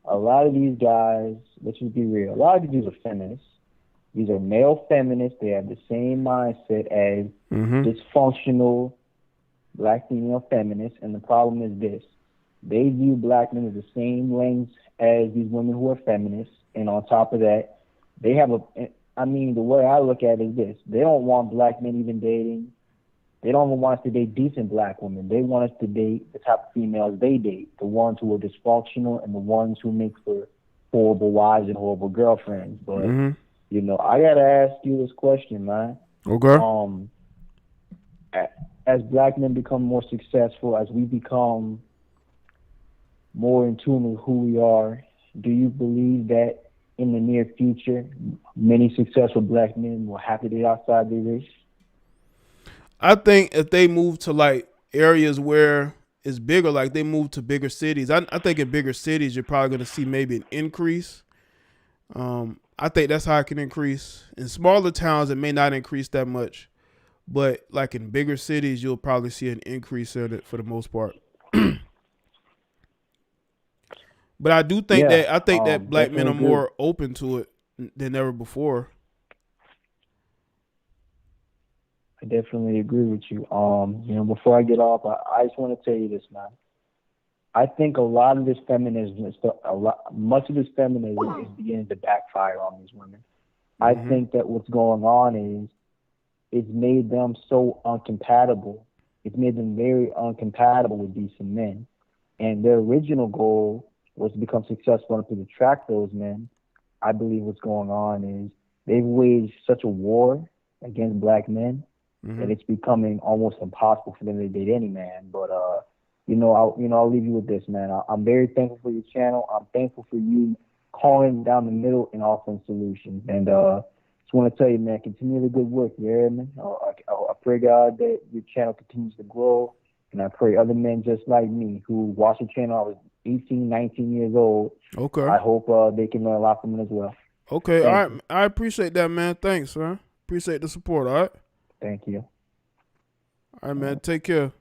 A lot of these guys, let's just be real, a lot of these are feminists. These are male feminists. They have the same mindset as dysfunctional black female feminists. And the problem is this. They view black men as the same length as these women who are feminists. And on top of that, they have the way I look at it is this. They don't want black men even dating. They don't even want us to date decent black women. They want us to date the type of females they date, the ones who are dysfunctional and the ones who make for horrible wives and horrible girlfriends. But, I got to ask you this question, man. Okay. As black men become more successful, as we become more in tune with who we are, do you believe that in the near future, many successful black men will have to date outside their race? I think if they move to like areas where it's bigger, like they move to bigger cities, I think in bigger cities, you're probably going to see maybe an increase. I think that's how it can increase. In smaller towns, it may not increase that much, but like in bigger cities, you'll probably see an increase in it for the most part. But I do think that black men are more open to it than ever before. I definitely agree with you. Before I get off, I just want to tell you this, man. I think a lot of this feminism, much of this feminism is beginning to backfire on these women. I think that what's going on is it's made them so uncompatible. It's made them very uncompatible with decent men. And their original goal was to become successful and to attract those men. I believe what's going on is they've waged such a war against black men that it's becoming almost impossible for them to date any man. But I'll leave you with this, man. I'm very thankful for your channel. I'm thankful for you calling down the middle and offering solutions. And just want to tell you, man, continue the good work. You hear me? I pray God that your channel continues to grow, and I pray other men just like me who watch the channel. I was 18, 19 years old. Okay. I hope they can learn a lot from it as well. Okay. All right. I appreciate that, man. Thanks, man. Appreciate the support. All right. Thank you. All right, man. Take care.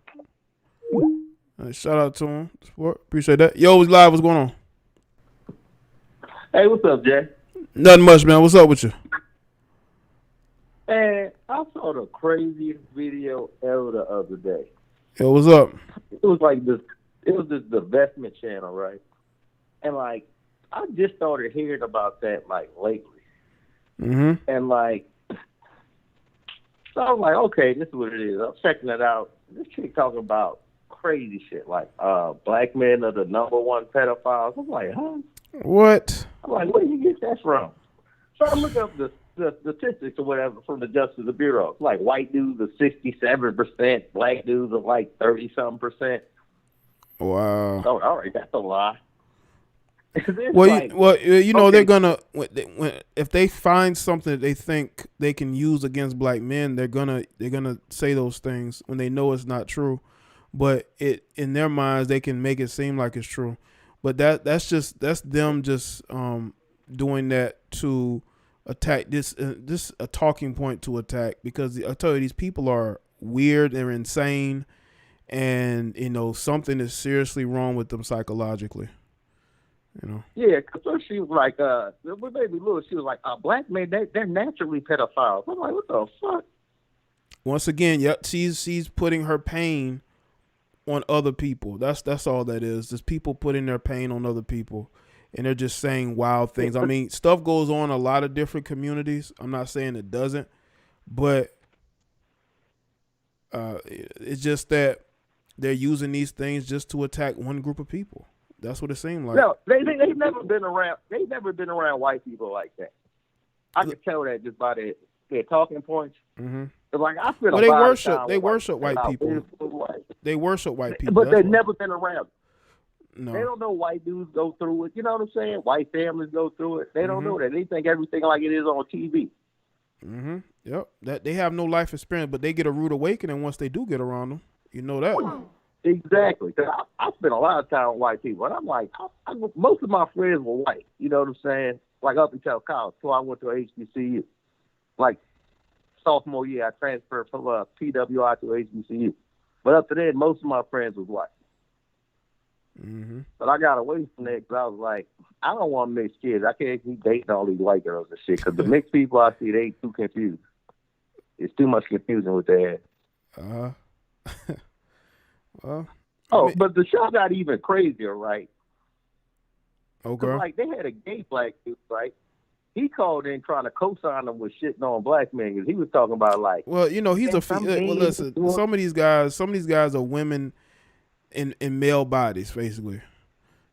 Shout out to him. Support. Appreciate that. Yo, it's live. What's going on? Hey, what's up, Jay? Nothing much, man. What's up with you? Man, I saw the craziest video ever the other day. Yo, what's up? It was like this. It was this divestment channel, right? And like, I just started hearing about that like lately. And like, So I was like, okay, this is what it is. I'm checking it out. This chick talking about crazy shit like black men are the #1 pedophiles. I'm like, huh? What? I'm like, where did you get that from? So I look up the statistics or whatever from the Justice Bureau. Like white dudes are 67%, black dudes are like 30-something%. Wow. Oh, all right, that's a lie. Well, you know, okay. they're gonna if they find something that they think they can use against black men, they're gonna say those things when they know it's not true, but in their minds they can make it seem like it's true. But that's them just doing that to attack this a talking point to attack, because I tell you, these people are weird, they're insane, and you know something is seriously wrong with them psychologically. You know. Yeah, because she was like, what made me look, she was like, black men, they're naturally pedophiles. I'm like, what the fuck? Once again, yep, she's putting her pain on other people. That's all that is. Just people putting their pain on other people, and they're just saying wild things. I mean, stuff goes on in a lot of different communities. I'm not saying it doesn't, but it's just that they're using these things just to attack one group of people. That's what it seemed like. No, they've never been around. They've never been around white people like that. I could tell that just by their talking points. Mm-hmm. Like I feel. Well, they worship white people. They worship white people, but they've never been around. No, they don't know white dudes go through it. You know what I'm saying? White families go through it. They don't know that. They think everything like it is on TV. Mm-hmm. Yep. That they have no life experience, but they get a rude awakening once they do get around them. You know that. Exactly. Cause I spent a lot of time with white people, and I'm like, most of my friends were white. You know what I'm saying? Like up until college, so I went to HBCU. Like sophomore year, I transferred from PWI to HBCU. But up to then, most of my friends was white. Mm-hmm. But I got away from that because I was like, I don't want mixed kids. I can't keep dating all these white girls and shit. Because the mixed people I see, they too confused. It's too much confusion with their head. Well, but the show got even crazier, right? Okay. Like they had a gay black dude, right? He called in trying to co-sign them with shitting on black men because he was talking about like. Well, you know, he's well, listen, some of these guys are women in male bodies, basically.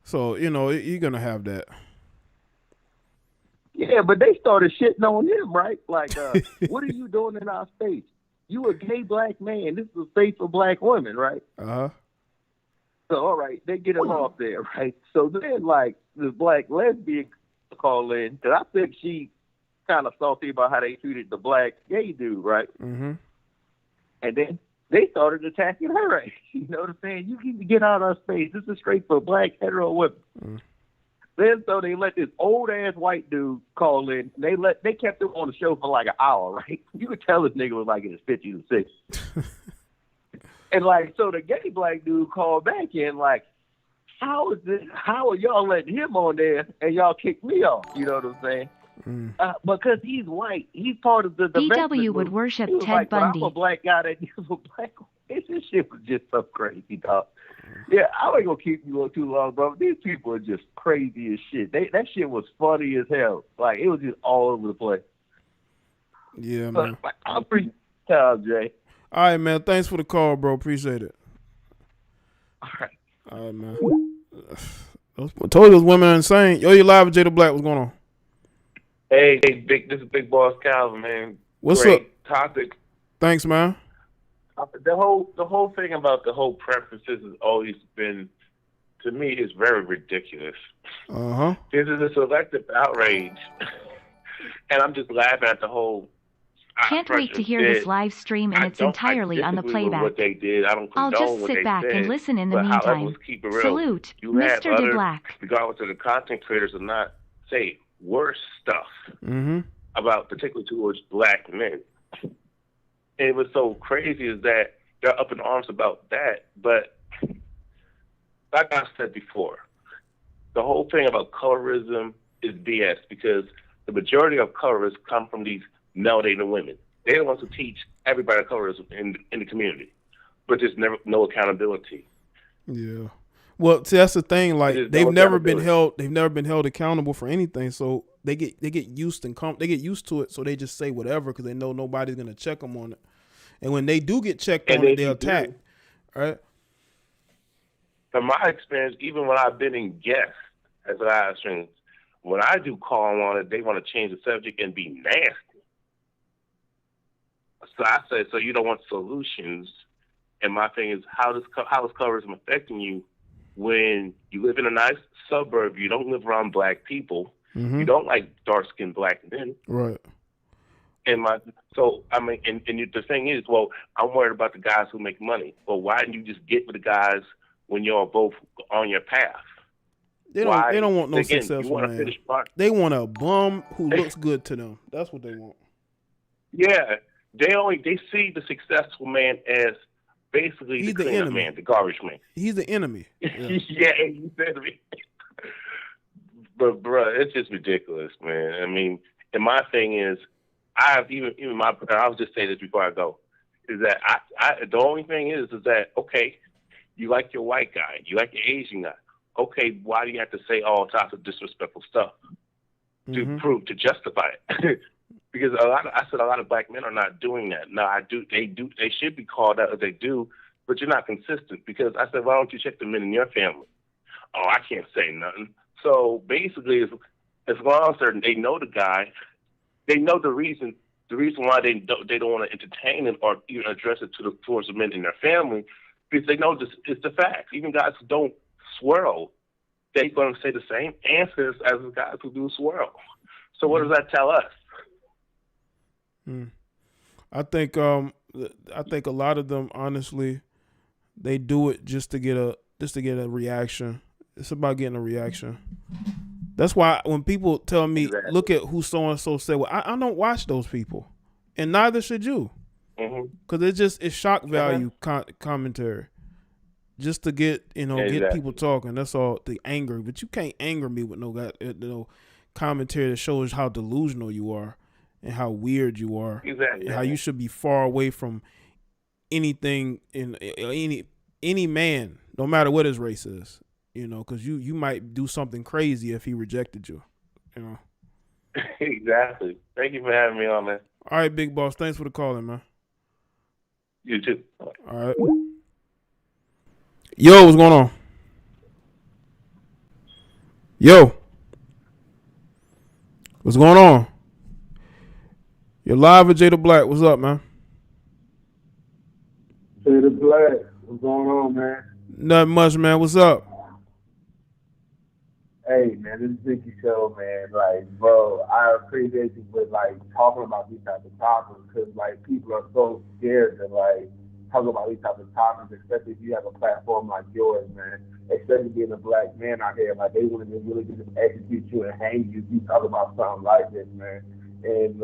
So you know you're gonna have that. Yeah, but they started shitting on him, right? Like, what are you doing in our space? You a gay black man. This is a space for black women, right? Uh-huh. So, all right, they get him off there, right? So then, like, this black lesbian call in, because I think she kind of salty about how they treated the black gay dude, right? Mm-hmm. And then they started attacking her. You know what I'm saying? You need to get out of our space. This is straight for black hetero women. Mm. Then so they let this old ass white dude call in. They kept him on the show for like an hour, right? You could tell this nigga was like in his 50s or 60s. And like, so the gay black dude called back in like, how are y'all letting him on there and y'all kick me off? You know what I'm saying? Mm. Because he's white. He's part of the DW would worship Ted like, Bundy. I'm a black guy that deals with black. This shit was just so crazy, dog. Yeah, I ain't gonna keep you on too long, bro. These people are just crazy as shit. That shit was funny as hell. Like it was just all over the place. Yeah, man. I appreciate the time, Jay. All right, man. Thanks for the call, bro. Appreciate it. All right, man. I told you those women are insane. Yo, you live with Jay the Black. What's going on? Hey, big. This is Big Boss Calvin, man. What's Great up? Topic. Thanks, man. The whole thing about the whole preferences has always been, to me, is very ridiculous. Uh-huh. This is a selective outrage, and I'm just laughing at the whole. Can't wait to hear this live stream, and it's entirely on the playback. What they did, I don't condone I'll just what sit they back said, and listen in the but meantime. however, let's keep it real. Salute, you Mr. Have De Black. Regardless of the content creators, are not say worse stuff about particularly towards black men. And it was so crazy is that they're up in arms about that. But like I said before, the whole thing about colorism is BS because the majority of colorists come from these melanated women. They're the ones who teach everybody colorism in the community, but there's no accountability. Yeah. Well, see, that's the thing. Like they've never been held accountable for anything. So they get used to it, so they just say whatever because they know nobody's gonna check them on it. And when they do get checked on it, they'll attack. Right? From my experience, even when I've been in guests as live streams, when I do call on it, they want to change the subject and be nasty. So I said, so you don't want solutions. And my thing is, how is colorism affecting you when you live in a nice suburb? You don't live around black people. Mm-hmm. You don't like dark-skinned black men. Right. And the thing is, well, I'm worried about the guys who make money. Well, why didn't you just get with the guys when you're both on your path? They don't want no successful man. They want a bum who looks good to them. That's what they want. Yeah. They see the successful man as basically the cleanup man, the garbage man. He's the enemy. Yeah, he's the enemy. But bro, it's just ridiculous, man. I mean, and my thing is, I'll just say this before I go, is that the only thing is that, okay, you like your white guy, you like your Asian guy. Okay, why do you have to say all types of disrespectful stuff to justify it? Because a lot of black men are not doing that. No, they should be called out if they do, but you're not consistent. Because I said, why don't you check the men in your family? Oh, I can't say nothing. So basically, as long as they know the guy, they know the reason why they don't want to entertain it or even address it towards the men in their family, because they know it's the facts. Even guys who don't swirl, they're going to say the same answers as the guys who do swirl. So what does that tell us? I think a lot of them, honestly, they do it just to get a reaction. It's about getting a reaction. That's why when people tell me, look at who so and so said, well, I don't watch those people, and neither should you, because it's shock value commentary, just to get get people talking. That's all. The anger, but you can't anger me with no commentary that shows how delusional you are and how weird you are, and how you should be far away from anything in any man, no matter what his race is. Because you might do something crazy if he rejected you. Exactly. Thank you for having me on, man. All right, big boss. Thanks for the calling, man. You too. All right. Yo, what's going on? Yo. What's going on? You're live with Jada Black. What's up, man? Jada Black. What's going on, man? Nothing much, man. What's up? Hey, man, this is Vicky Show, man. Like, bro, I appreciate you for, talking about these type of topics because, people are so scared to, talk about these type of topics, especially if you have a platform like yours, man. Especially being a black man out here. They want to really just execute you and hang you if you talk about something like this, man. And,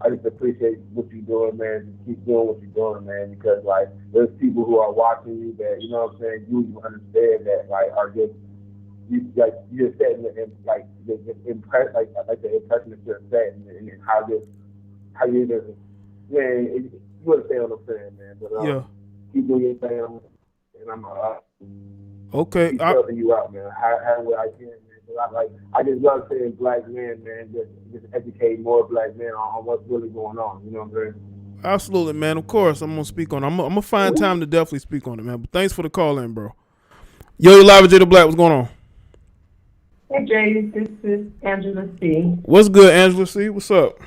I just appreciate what you're doing, man. Just keep doing what you're doing, man, because, there's people who are watching you that, you know what I'm saying, you understand that, are just, you're setting the impression that you're setting, and how you just, man, you understand what I'm saying, man. But keep doing your thing, and I'm okay. Keep helping you out, man. How way I can, man. I just love seeing black men, man. Just educate more black men on what's really going on. You know what I'm saying? Absolutely, man. Of course, I'm gonna speak on it. I'm gonna find time to definitely speak on it, man. But thanks for the call in, bro. Yo, you live with Jada Black. What's going on? Hey Jay, this is Angela C. What's good, Angela C? What's up?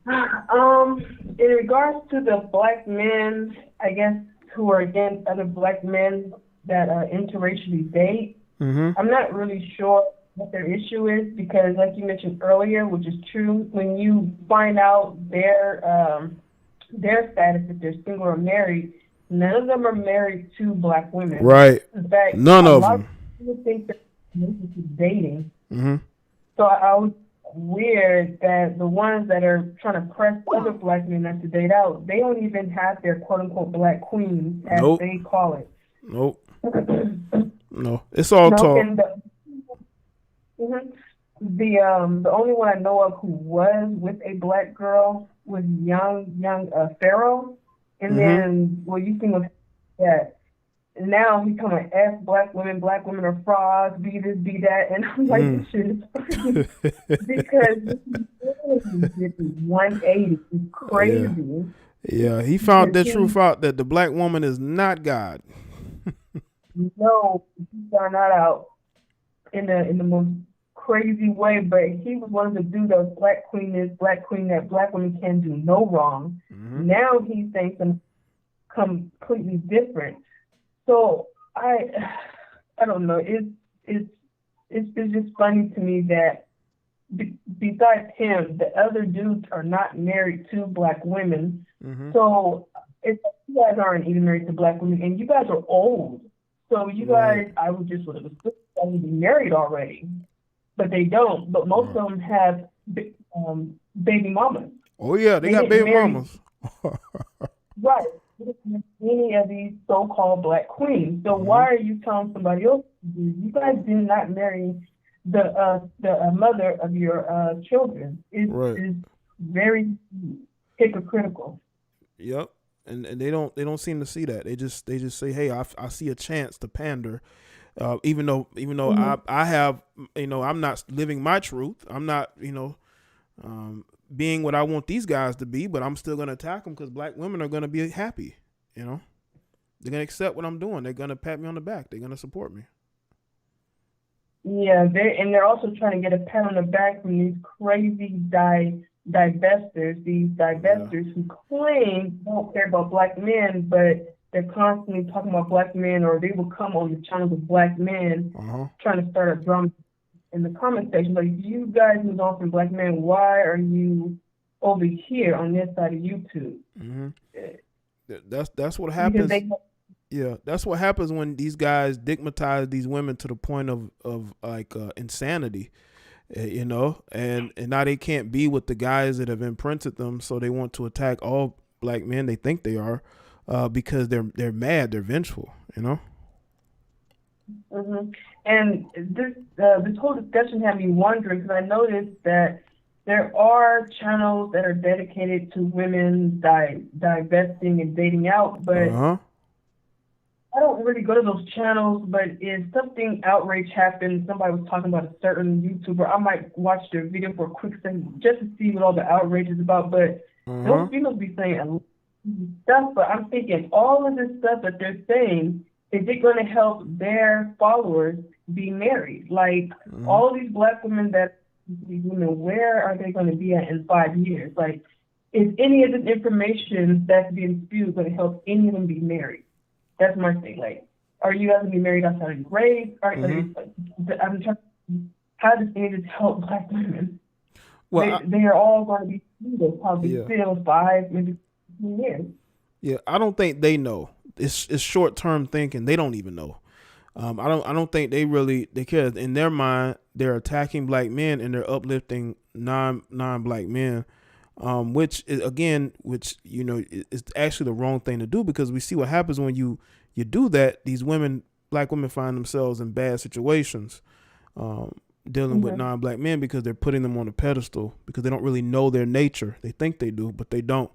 In regards to the black men, I guess, who are against other black men that interracially date, I'm not really sure what their issue is because, like you mentioned earlier, which is true, when you find out their status, if they're single or married, none of them are married to black women. Right. In fact, none of them. A lot of people think that dating. So I was weird that the ones that are trying to press other black men not to date out, they don't even have their quote unquote black queens as they call it. Nope. No, it's all talk. And the only one I know of who was with a black girl was young Pharaoh, and then you think of that. now he's coming to ask black women are frauds, be this, be that, and I'm like, this shit is funny because this is 180. It's crazy. Yeah, he found that truth out that the black woman is not God. No, he found that out in the most crazy way. But he was one of the dudes that was black queen this, black queen that, black women can do no wrong. Mm-hmm. Now he's saying something completely different. So I don't know. It's just funny to me that besides him, the other dudes are not married to black women. Mm-hmm. So it's you guys aren't even married to black women, and you guys are old. So you guys, I would just would have assumed that would be married already, but they don't. But most of them have baby mamas. Oh yeah, they got baby mamas. Right. Any of these so-called black queens. So why are you telling somebody else to do? You guys did not marry the mother of your children. It's very hypocritical. Yep, and they don't seem to see that. They just say, hey, I see a chance to pander, even though mm-hmm. I have I'm not living my truth. I'm not being what I want these guys to be, but I'm still going to attack them because black women are going to be happy. They're going to accept what I'm doing. They're going to pat me on the back. They're going to support me. Yeah, they're also trying to get a pat on the back from these crazy divestors who claim they don't care about black men, but they're constantly talking about black men, or they will come on the channels of black men trying to start a drama in the comment section. Like, you guys moved on from black men, why are you over here on this side of YouTube? Mm-hmm. That's what happens. That's what happens when these guys stigmatize these women to the point of like insanity, and now they can't be with the guys that have imprinted them, so they want to attack all black men they think they are, because they're mad, they're vengeful, Mm-hmm. And this whole discussion had me wondering, because I noticed that there are channels that are dedicated to women divesting and dating out, but I don't really go to those channels. But if something outrage happened, somebody was talking about a certain YouTuber, I might watch their video for a quick second just to see what all the outrage is about. But those females be saying stuff, but I'm thinking all of this stuff that they're saying, is it going to help their followers be married? Like, all these black women where are they going to be at in 5 years? Like, is any of this information that's being spewed going to help any of them be married? That's my thing. Like, are you guys going to be married outside of your race? I'm trying to, how does any of this help black women? Well, they are all going to be single probably still 5, maybe 10 years. Yeah, I don't think they know. It's short-term thinking. They don't even know. I don't think they care. In their mind, they're attacking black men and they're uplifting non-black men, which is actually the wrong thing to do, because we see what happens when you do that. These black women find themselves in bad situations, dealing with non-black men, because they're putting them on a pedestal because they don't really know their nature. They think they do, but they don't.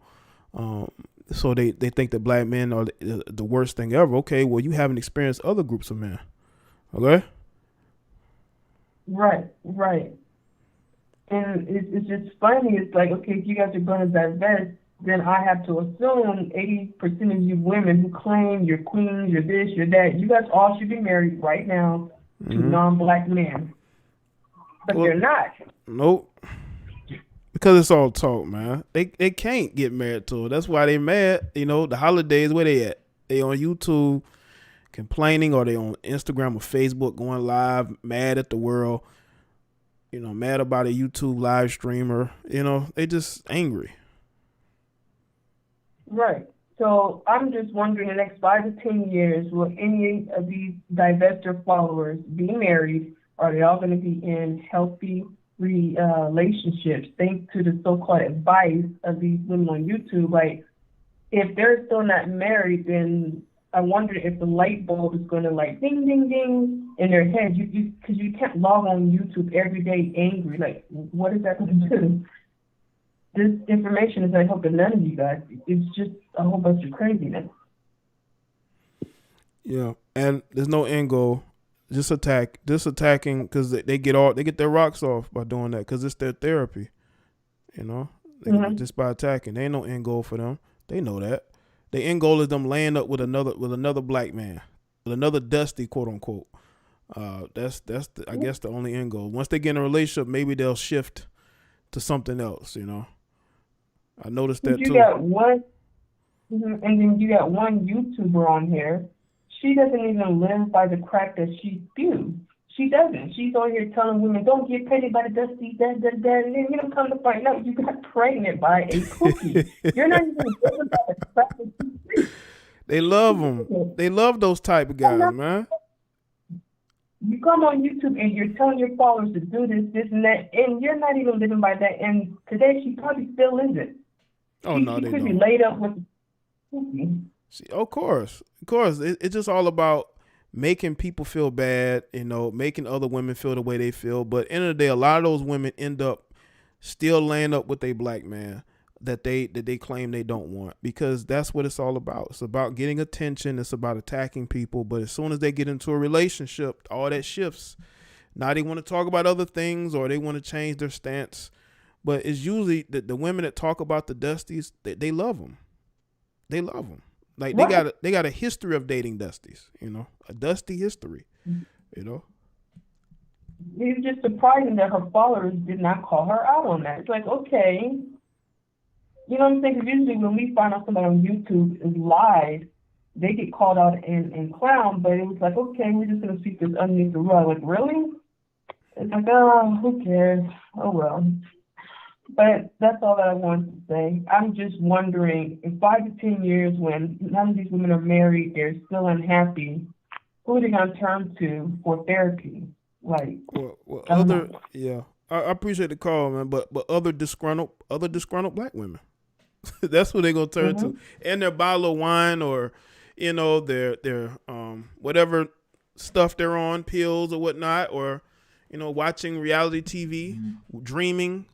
So they think that black men are the worst thing ever. Okay, well, you haven't experienced other groups of men. Okay? Right. And it's just funny. It's like, okay, if you guys are going to divest, then I have to assume 80% of you women who claim you're queens, you're this, you're that, you guys all should be married right now to non-black men. But they're not. Nope. Because it's all talk, man. They can't get married to her. That's why they mad. The holidays, where they at? They on YouTube complaining, or they on Instagram or Facebook going live, mad at the world. Mad about a YouTube live streamer. They just angry. Right. So I'm just wondering, in the next 5 to 10 years, will any of these divestor followers be married? Are they all going to be in healthy relationships, thanks to the so-called advice of these women on YouTube? Like, if they're still not married, then I wonder if the light bulb is going to ding, ding, ding in their head. Because you can't log on YouTube every day angry. Like, what is that going to do? This information is not helping none of you guys. It's just a whole bunch of craziness. Yeah, and there's no end goal. Just attacking because they get their rocks off by doing that because it's their therapy. You know, just by attacking, there ain't no end goal for them. They know that. The end goal is them laying up with another black man, with another dusty, quote unquote. That's I guess the only end goal. Once they get in a relationship, maybe they'll shift to something else. You know, I noticed that too. And then you got one YouTuber on here. She doesn't even live by the crack that she spews. She doesn't. She's on here telling women, don't get pregnant by the dusty, and then come to find out you got pregnant by a cookie. You're not even living by the crack that you spew. They love them. They love those type of guys, man. You come on YouTube and you're telling your followers to do this, and that, and you're not even living by that. And today she probably still isn't. She could be laid up with a cookie. See, of course. It's just all about making people feel bad, you know, making other women feel the way they feel. But at the end of the day, a lot of those women end up still laying up with a black man that they claim they don't want, because that's what it's all about. It's about getting attention. It's about attacking people. But as soon as they get into a relationship, all that shifts. Now they want to talk about other things, or they want to change their stance. But it's usually the women that talk about the dusties, they love them. They love them. Like they got a history of dating dusties, you know, a dusty history, you know. It's just surprising that her followers did not call her out on that. It's like, okay, you know what I'm saying? Because usually when we find out somebody on YouTube is live, they get called out and clowned, but it was like, okay, we're just going to sweep this underneath the rug. Like, really? It's like, oh, who cares? Oh, well. But that's all that I wanted to say. I'm just wondering, in 5 to 10 years, when none of these women are married, they're still unhappy, who are they going to turn to for therapy? Like, I appreciate the call, man. But other disgruntled black women, that's who they're gonna turn to, and their bottle of wine, or you know, their whatever stuff they're on, pills or whatnot, or you know, watching reality TV, dreaming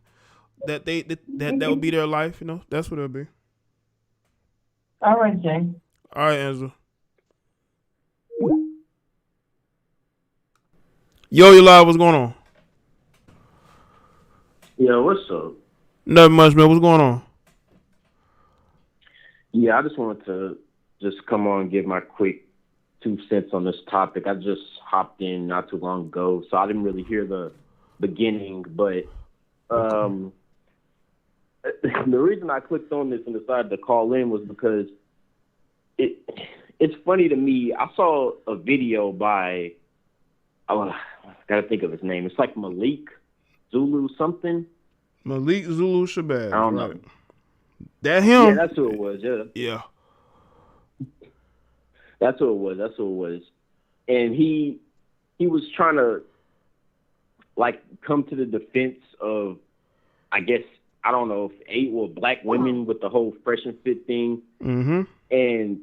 that that would be their life. You know, that's what it'll be. All right, Jay. All right, Angela. Yo, you live. What's going on? Yo, what's up? Nothing much, man. What's going on? Yeah, I just wanted to just come on and give my quick 2 cents on this topic. I just hopped in not too long ago, so I didn't really hear the beginning. But the reason I clicked on this and decided to call in was because it's funny to me. I saw a video by, I gotta think of his name. It's like Malik Zulu something. Malik Zulu Shabazz. I don't know. That him? Yeah, that's who it was. Yeah. That's who it was. And he was trying to like come to the defense of, I guess, I don't know, if black women with the whole fresh and fit thing. Mm-hmm. And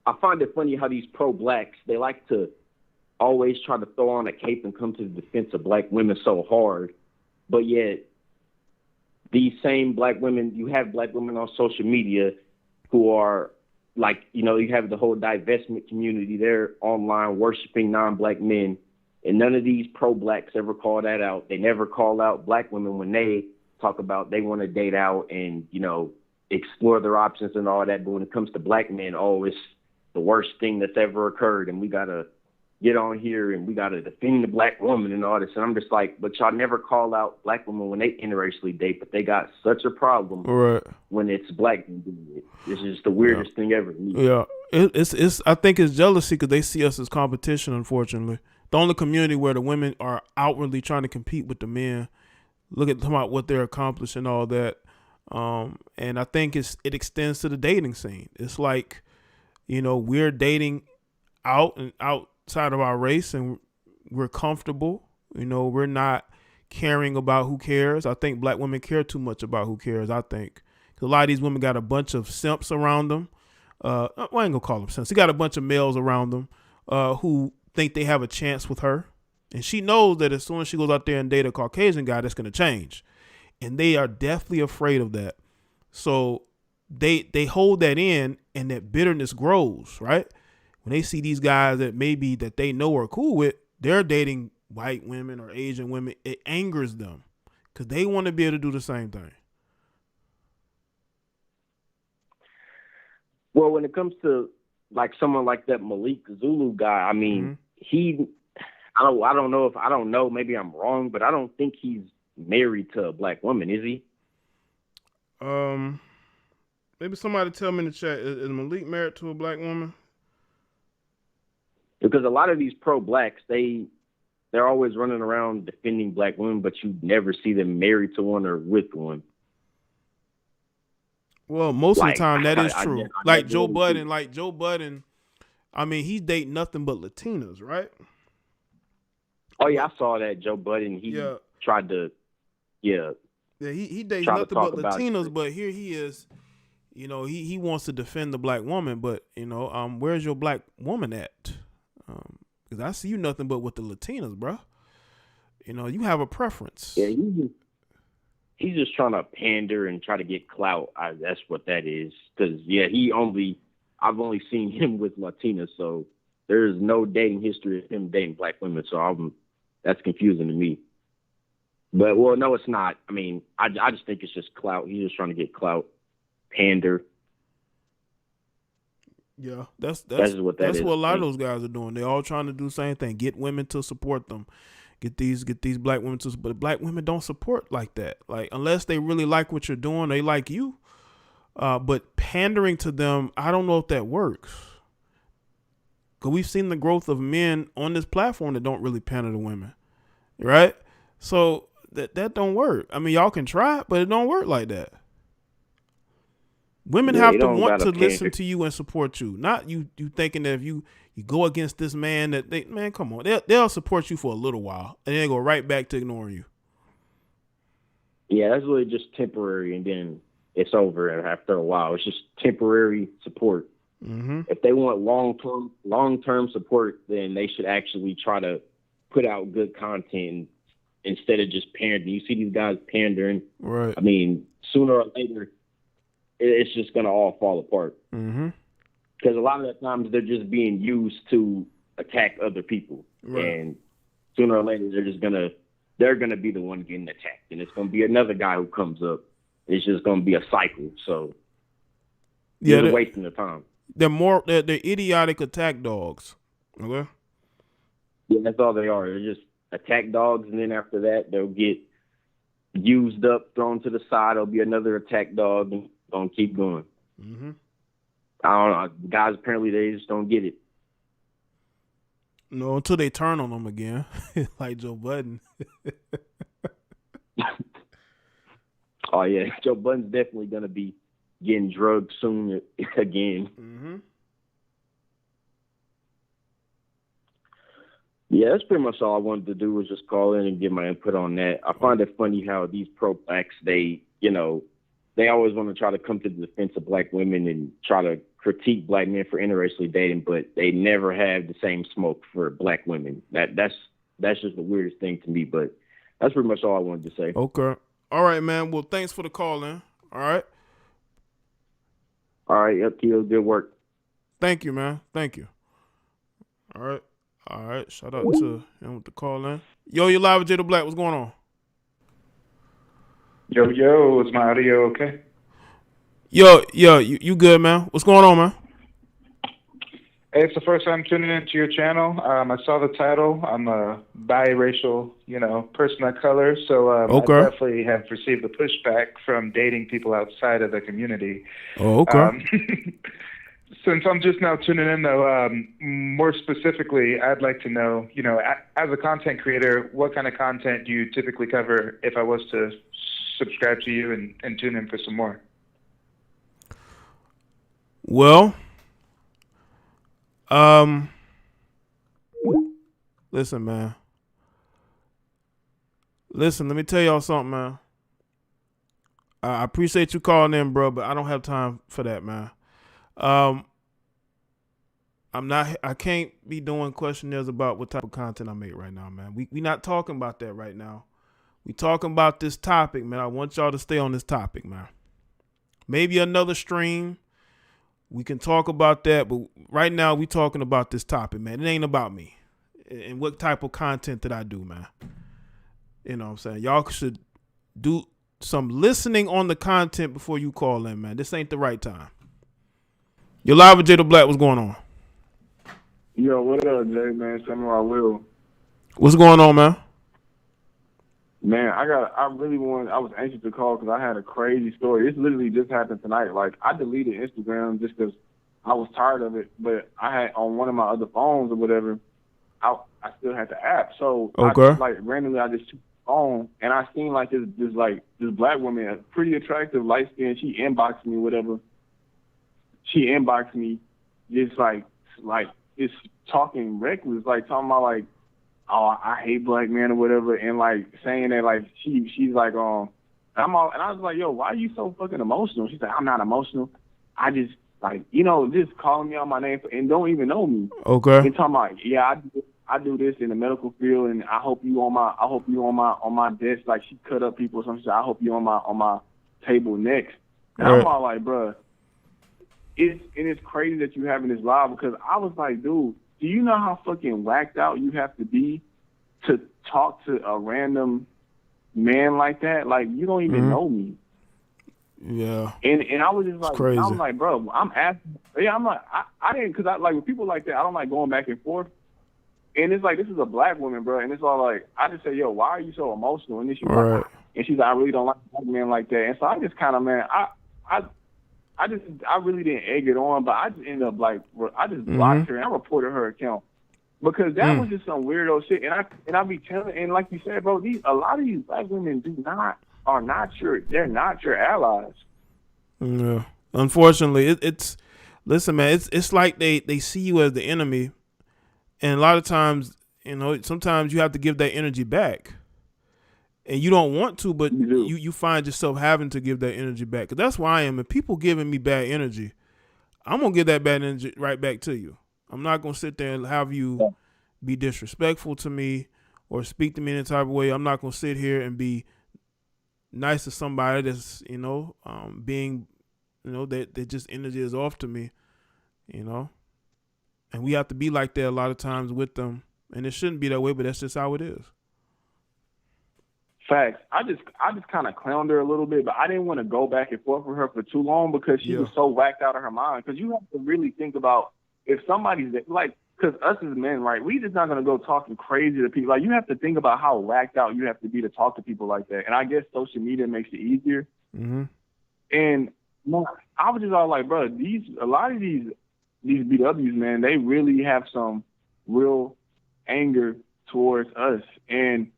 I find it funny how these pro-blacks, they like to always try to throw on a cape and come to the defense of black women so hard. But yet, these same black women, you have black women on social media who are like, you know, you have the whole divestment community. They're online worshiping non-black men. And none of these pro-blacks ever call that out. They never call out black women when they talk about they want to date out and, you know, explore their options and all that. But when it comes to black men, it's the worst thing that's ever occurred. And we got to get on here and we got to defend the black woman and all this. And I'm just like, but y'all never call out black women when they interracially date, but they got such a problem when it's black men doing it. It's just the weirdest thing ever. Yeah. It's I think it's jealousy because they see us as competition, unfortunately. The only community where the women are outwardly trying to compete with the men. Look at them about what they're accomplishing, all that. And I think it extends to the dating scene. It's like, you know, we're dating outside of our race and we're comfortable. You know, we're not caring about who cares. I think black women care too much about who cares, I think. 'Cause a lot of these women got a bunch of simps around them. I ain't gonna call them simps. They got a bunch of males around them who think they have a chance with her. And she knows that as soon as she goes out there and date a Caucasian guy, that's going to change. And they are deathly afraid of that. So they hold that in and that bitterness grows, right? when they see these guys that maybe that they know are cool with, they're dating white women or Asian women, it angers them because they want to be able to do the same thing. Well, when it comes to like someone like that Malik Zulu guy, I mean, I don't know, maybe I'm wrong, but I don't think he's married to a black woman, is he? Maybe somebody tell me in the chat, is Malik married to a black woman? Because a lot of these pro-blacks, they're always running around defending black women, but you never see them married to one or with one. Well, most of the time that is true. Like Joe really Budden, I mean, he's dating nothing but Latinas, right? Oh yeah, I saw that Joe Budden. He tried to, he dates nothing but Latinas, but here he is. You know, he wants to defend the black woman, but you know, where's your black woman at? Because I see you nothing but with the Latinas, bro. You know, you have a preference. Yeah, he's just trying to pander and try to get clout. That's what that is. Because I've only seen him with Latinas, so there's no dating history of him dating black women. So that's confusing to me. But well, no, it's not. I mean, I just think it's just clout. He's just trying to get clout, pander. Yeah, that's what that is. That's what a lot of those guys are doing. They're all trying to do the same thing. Get women to support them. Get these black women to, but black women don't support like that. Like unless they really like what you're doing, they like you. But pandering to them, I don't know if that works. Cause we've seen the growth of men on this platform that don't really pander to women, right? So that don't work. I mean, y'all can try it, but it don't work like that. Women have to want to listen to you and support you, not you thinking that if you go against this man man, come on, they'll support you for a little while and then they go right back to ignoring you. Yeah, that's really just temporary, and then it's over after a while. It's just temporary support. Mm-hmm. If they want long-term support, then they should actually try to put out good content instead of just pandering. You see these guys pandering. Right. I mean, sooner or later, it's just going to all fall apart. Mm-hmm. Because a lot of the times they're just being used to attack other people. Right. And sooner or later, they're going to be the one getting attacked. And it's going to be another guy who comes up. It's just going to be a cycle. So they're wasting the time. They're idiotic attack dogs. Okay. Yeah, that's all they are. They're just attack dogs. And then after that, they'll get used up, thrown to the side. There'll be another attack dog and gonna keep going. Mm-hmm. I don't know. Guys, apparently they just don't get it. No, until they turn on them again, like Joe Budden. Oh yeah, Joe Budden's definitely gonna be getting drugged soon again. Mm-hmm. Yeah, that's pretty much all I wanted to do was just call in and give my input on that. I find it funny how these pro-blacks, they always want to try to come to the defense of black women and try to critique black men for interracially dating, but they never have the same smoke for black women. That's just the weirdest thing to me, but that's pretty much all I wanted to say. Okay. All right, man. Well, thanks for the call, man. All right. All right. Up to you. Good work. Thank you, man. Thank you. All right. All right. Shout out to him with the call, man. Yo, you live with Jay the Black. What's going on? Yo, is my audio okay? Yo, you good, man? What's going on, man? Hey, it's the first time tuning into your channel. I saw the title. I'm a biracial, person of color, so okay. I definitely have received the pushback from dating people outside of the community. Oh, okay. Since I'm just now tuning in, though, more specifically, I'd like to know, as a content creator, what kind of content do you typically cover if I was to subscribe to you and tune in for some more? Well, listen, man. Listen, let me tell y'all something, man. I appreciate you calling in, bro, but I don't have time for that, man. I can't be doing questionnaires about what type of content I make right now, man. We not talking about that right now. We talking about this topic, man. I want y'all to stay on this topic, man. Maybe another stream We can talk about that, but right now we talking about this topic, man. It ain't about me and what type of content that I do, man. You know what I'm saying? Y'all should do some listening on the content before you call in, man. This ain't the right time. You're live with Jay the Black. What's going on? Yo, what up, Jay, man? Samurai Will. What's going on, man? Man, I was anxious to call because I had a crazy story. This literally just happened tonight. Like, I deleted Instagram just because I was tired of it, but I had on one of my other phones or whatever, I still had the app. So okay. I just, randomly I just took the phone and I seen this black woman, pretty attractive, light skin. She inboxed me, whatever. She inboxed me, just just talking reckless, talking about oh, I hate black men or whatever, and saying that she's like and I was like, yo, why are you so fucking emotional? She's like, I'm not emotional. I just just calling me out my name and don't even know me. Okay. And talking about, yeah, I do this in the medical field, and I hope you on my desk. Like, she cut up people or something. She said, I hope you on my table next. And I'm all like, bruh, it's crazy that you having this live, because I was like, dude, do you know how fucking whacked out you have to be to talk to a random man like that? Like, you don't even know me. Yeah. And I was just like, crazy. I'm like, bro, I'm asking. Yeah, I'm like, I didn't, because I like with people like that, I don't like going back and forth. And it's like, this is a black woman, bro. And it's all like, I just say, yo, why are you so emotional? And then she's like, and she's like, I really don't like black men like that. And so I just kind of, man, I really didn't egg it on, but I just ended up I just blocked her and I reported her account, because that was just some weirdo shit. And I be telling, and like you said, bro, a lot of these black women they're not your allies. Yeah. Unfortunately, it's listen, man, it's like they see you as the enemy, and a lot of times, sometimes you have to give that energy back. And you don't want to, but you find yourself having to give that energy back. Because that's why I am. If people giving me bad energy, I'm going to give that bad energy right back to you. I'm not going to sit there and have you be disrespectful to me or speak to me in a type of way. I'm not going to sit here and be nice to somebody that's, being, that just energy is off to me, And we have to be like that a lot of times with them. And it shouldn't be that way, but that's just how it is. Facts. I just kind of clowned her a little bit, but I didn't want to go back and forth with her for too long, because she was so whacked out of her mind. Because you have to really think about, if somebody's because us as men, right, we just not going to go talking crazy to people. Like, you have to think about how whacked out you have to be to talk to people like that. And I guess social media makes it easier. Mm-hmm. And I was just all like, bro, a lot of these BWs, man, they really have some real anger towards us. And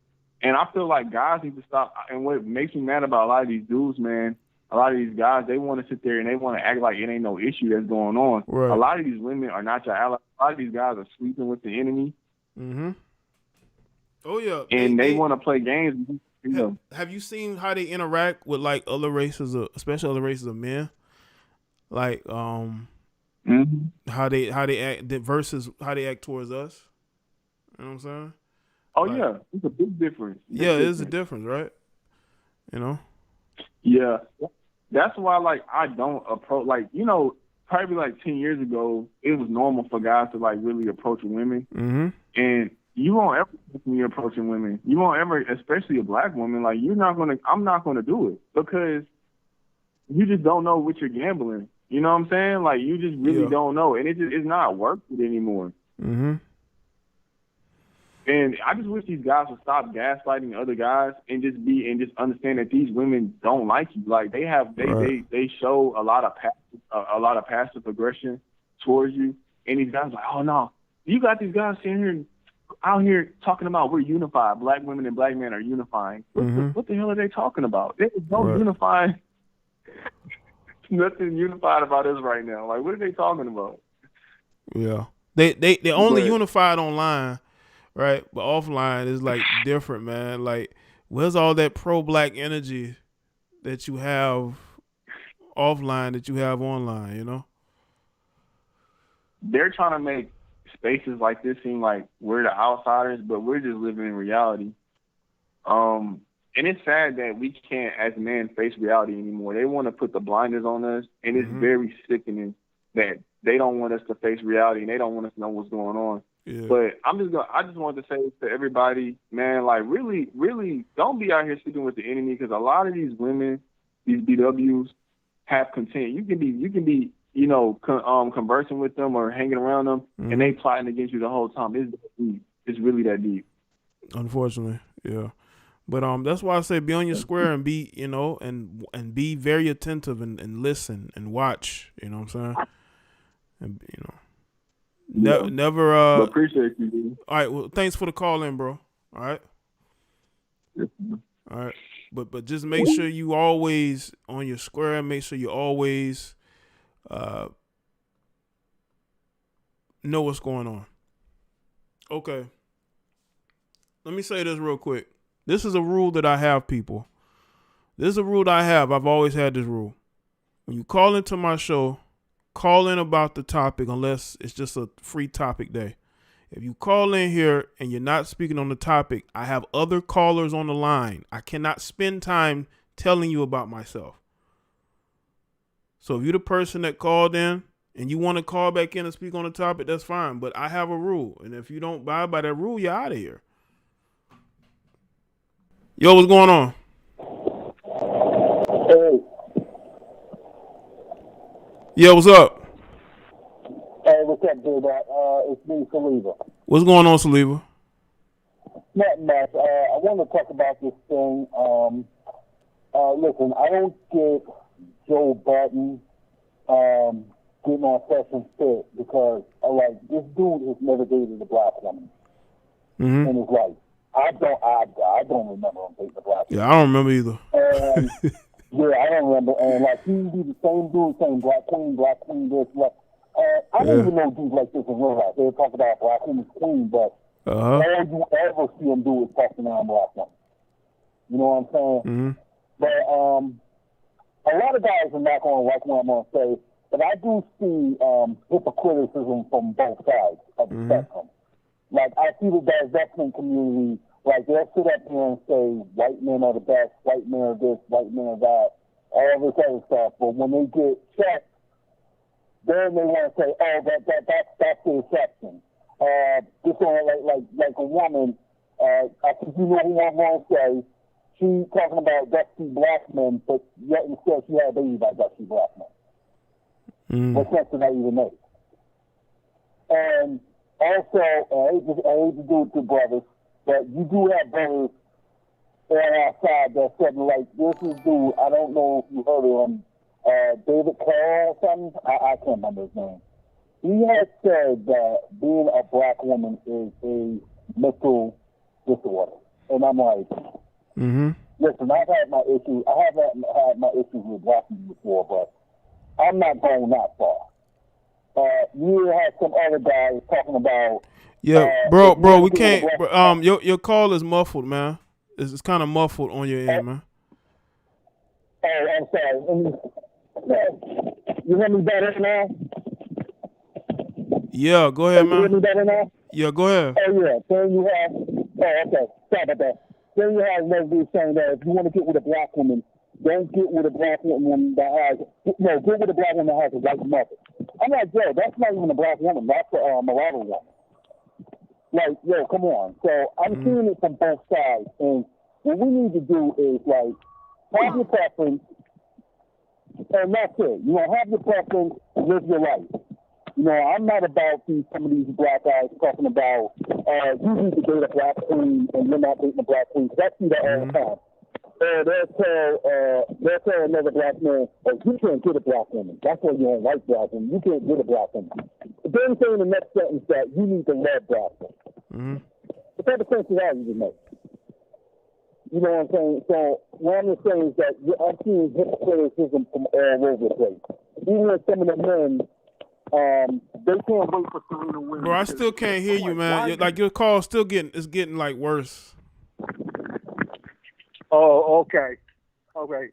I feel like guys need to stop. And what makes me mad about a lot of these dudes, man, a lot of these guys, they want to sit there and they want to act like it ain't no issue that's going on. Right. A lot of these women are not your allies. A lot of these guys are sleeping with the enemy. Mm-hmm. Oh, yeah. And they want to play games. Have you seen how they interact with, other races, especially other races of men? How they act versus how they act towards us? You know what I'm saying? Oh, yeah. It's a big difference. It is a difference, right? Yeah. That's why, I don't approach, probably 10 years ago, it was normal for guys to, really approach women. Mm-hmm. And you won't ever see me approaching women. You won't ever, especially a black woman, I'm not going to do it, because you just don't know what you're gambling. You know what I'm saying? You just really don't know. And it's not worth it anymore. Mm-hmm. And I just wish these guys would stop gaslighting other guys and just understand that these women don't like you. They show a lot of passive aggression towards you. And these guys like, oh no, you got these guys sitting here out here talking about we're unified. Black women and black men are unifying. What the hell are they talking about? There is no unifying. Nothing unified about us right now. What are they talking about? Yeah, they only unified online. Right, but offline is different, man. Where's all that pro-black energy that you have offline that you have online? They're trying to make spaces like this seem like we're the outsiders, but we're just living in reality. And it's sad that we can't, as men, face reality anymore. They want to put the blinders on us, and it's very sickening that they don't want us to face reality and they don't want us to know what's going on. Yeah. But I just wanted to say to everybody, man, like really, really don't be out here sleeping with the enemy, because a lot of these women, these BWs, have content. You can be, you know, conversing with them or hanging around them, and they plotting against you the whole time. It's that deep. It's really that deep. Unfortunately, yeah. But that's why I say be on your square and be, you know, and be very attentive and listen and watch. You know what I'm saying? And you know. Never. Appreciate you, dude. All right. Well, thanks for the call in, bro. All right. Yes, all right. But just make sure you always on your square. Make sure you always know what's going on. Okay. Let me say this real quick. This is a rule that I have, people. This is a rule that I have. I've always had this rule. When you call into my show, call in about the topic unless it's just a free topic day. If you call in here and you're not speaking on the topic, I have other callers on the line. I cannot spend time telling you about myself. So if you're the person that called in and you want to call back in and speak on the topic, that's fine. But I have a rule. And if you don't abide by that rule, you're out of here. Yo, what's going on? Hey. Yeah, what's up? Hey, what's up, dude? It's me, Saliva. What's going on, Saliva? Not much. I want to talk about this thing. Listen, I don't get Joe Budden getting on Session Fit because, this dude has never dated a black woman in his life. I don't remember him dating a black woman. Yeah, I don't remember either. Yeah, I don't remember. And he be the same dude saying black queen, this, black. I don't even know dudes like this in real life. They talk about black woman's queen, but all you ever see them do is talking around black women. You know what I'm saying? But a lot of guys are not going to like what I'm going to say, but I do see hypocriticism from both sides of the spectrum. Like, I see the divestment community, like, they'll sit up here and say, white men are the best, white men are this, white men are that, all this other stuff. But when they get checked, then they want to say, oh, that's the exception. This one, like a woman, I think you know who I'm going to say, she talking about dusty black men, but yet instead she had a baby by dusty black men. What sense does that even make? And also, I hate to do it to brothers, but you do have brothers on our side that said, like, this is dude, I don't know if you heard of him, David Carroll or something, I can't remember his name. He has said that being a black woman is a mental disorder. And I'm like, listen, I've had my issues. I haven't had my issues with black people before, but I'm not going that far. You had some other guys talking about. Yeah, bro, we can't. Your call is muffled, man. It's kind of muffled on your end, man. Oh, I'm sorry. You hear me better now? Yeah, go ahead, man. You hear me better now? Yeah, go ahead. Oh, yeah. Then you have. Oh, okay. Sorry about that. Then you have lesbians saying that if you want to get with a black woman, don't get with a black woman that has. No, get with a black woman that has a white mother. I'm like, yo, that's not even a black woman. That's a mulatto woman. Like, yo, come on. So I'm seeing it from both sides. And what we need to do is, like, have your preference, and that's it. You know, have your preference, live your life. You know, I'm not about some of these black guys talking about, you need to date a black queen and you're not dating a black queen. Because I see that all the time. They'll tell another black man, oh, you can't get a black woman. That's why you don't like black women. You can't get a black woman. Then say in the next sentence that you need to love black women. The type of sense that you make. You know what I'm saying? So what I'm just saying is that I'm seeing hypocriticism from all over the place. Even with some of the men, they can't wait for Serena Williams. Bro, I still can't hear you, man. Your call still getting like worse. Oh, okay. Okay.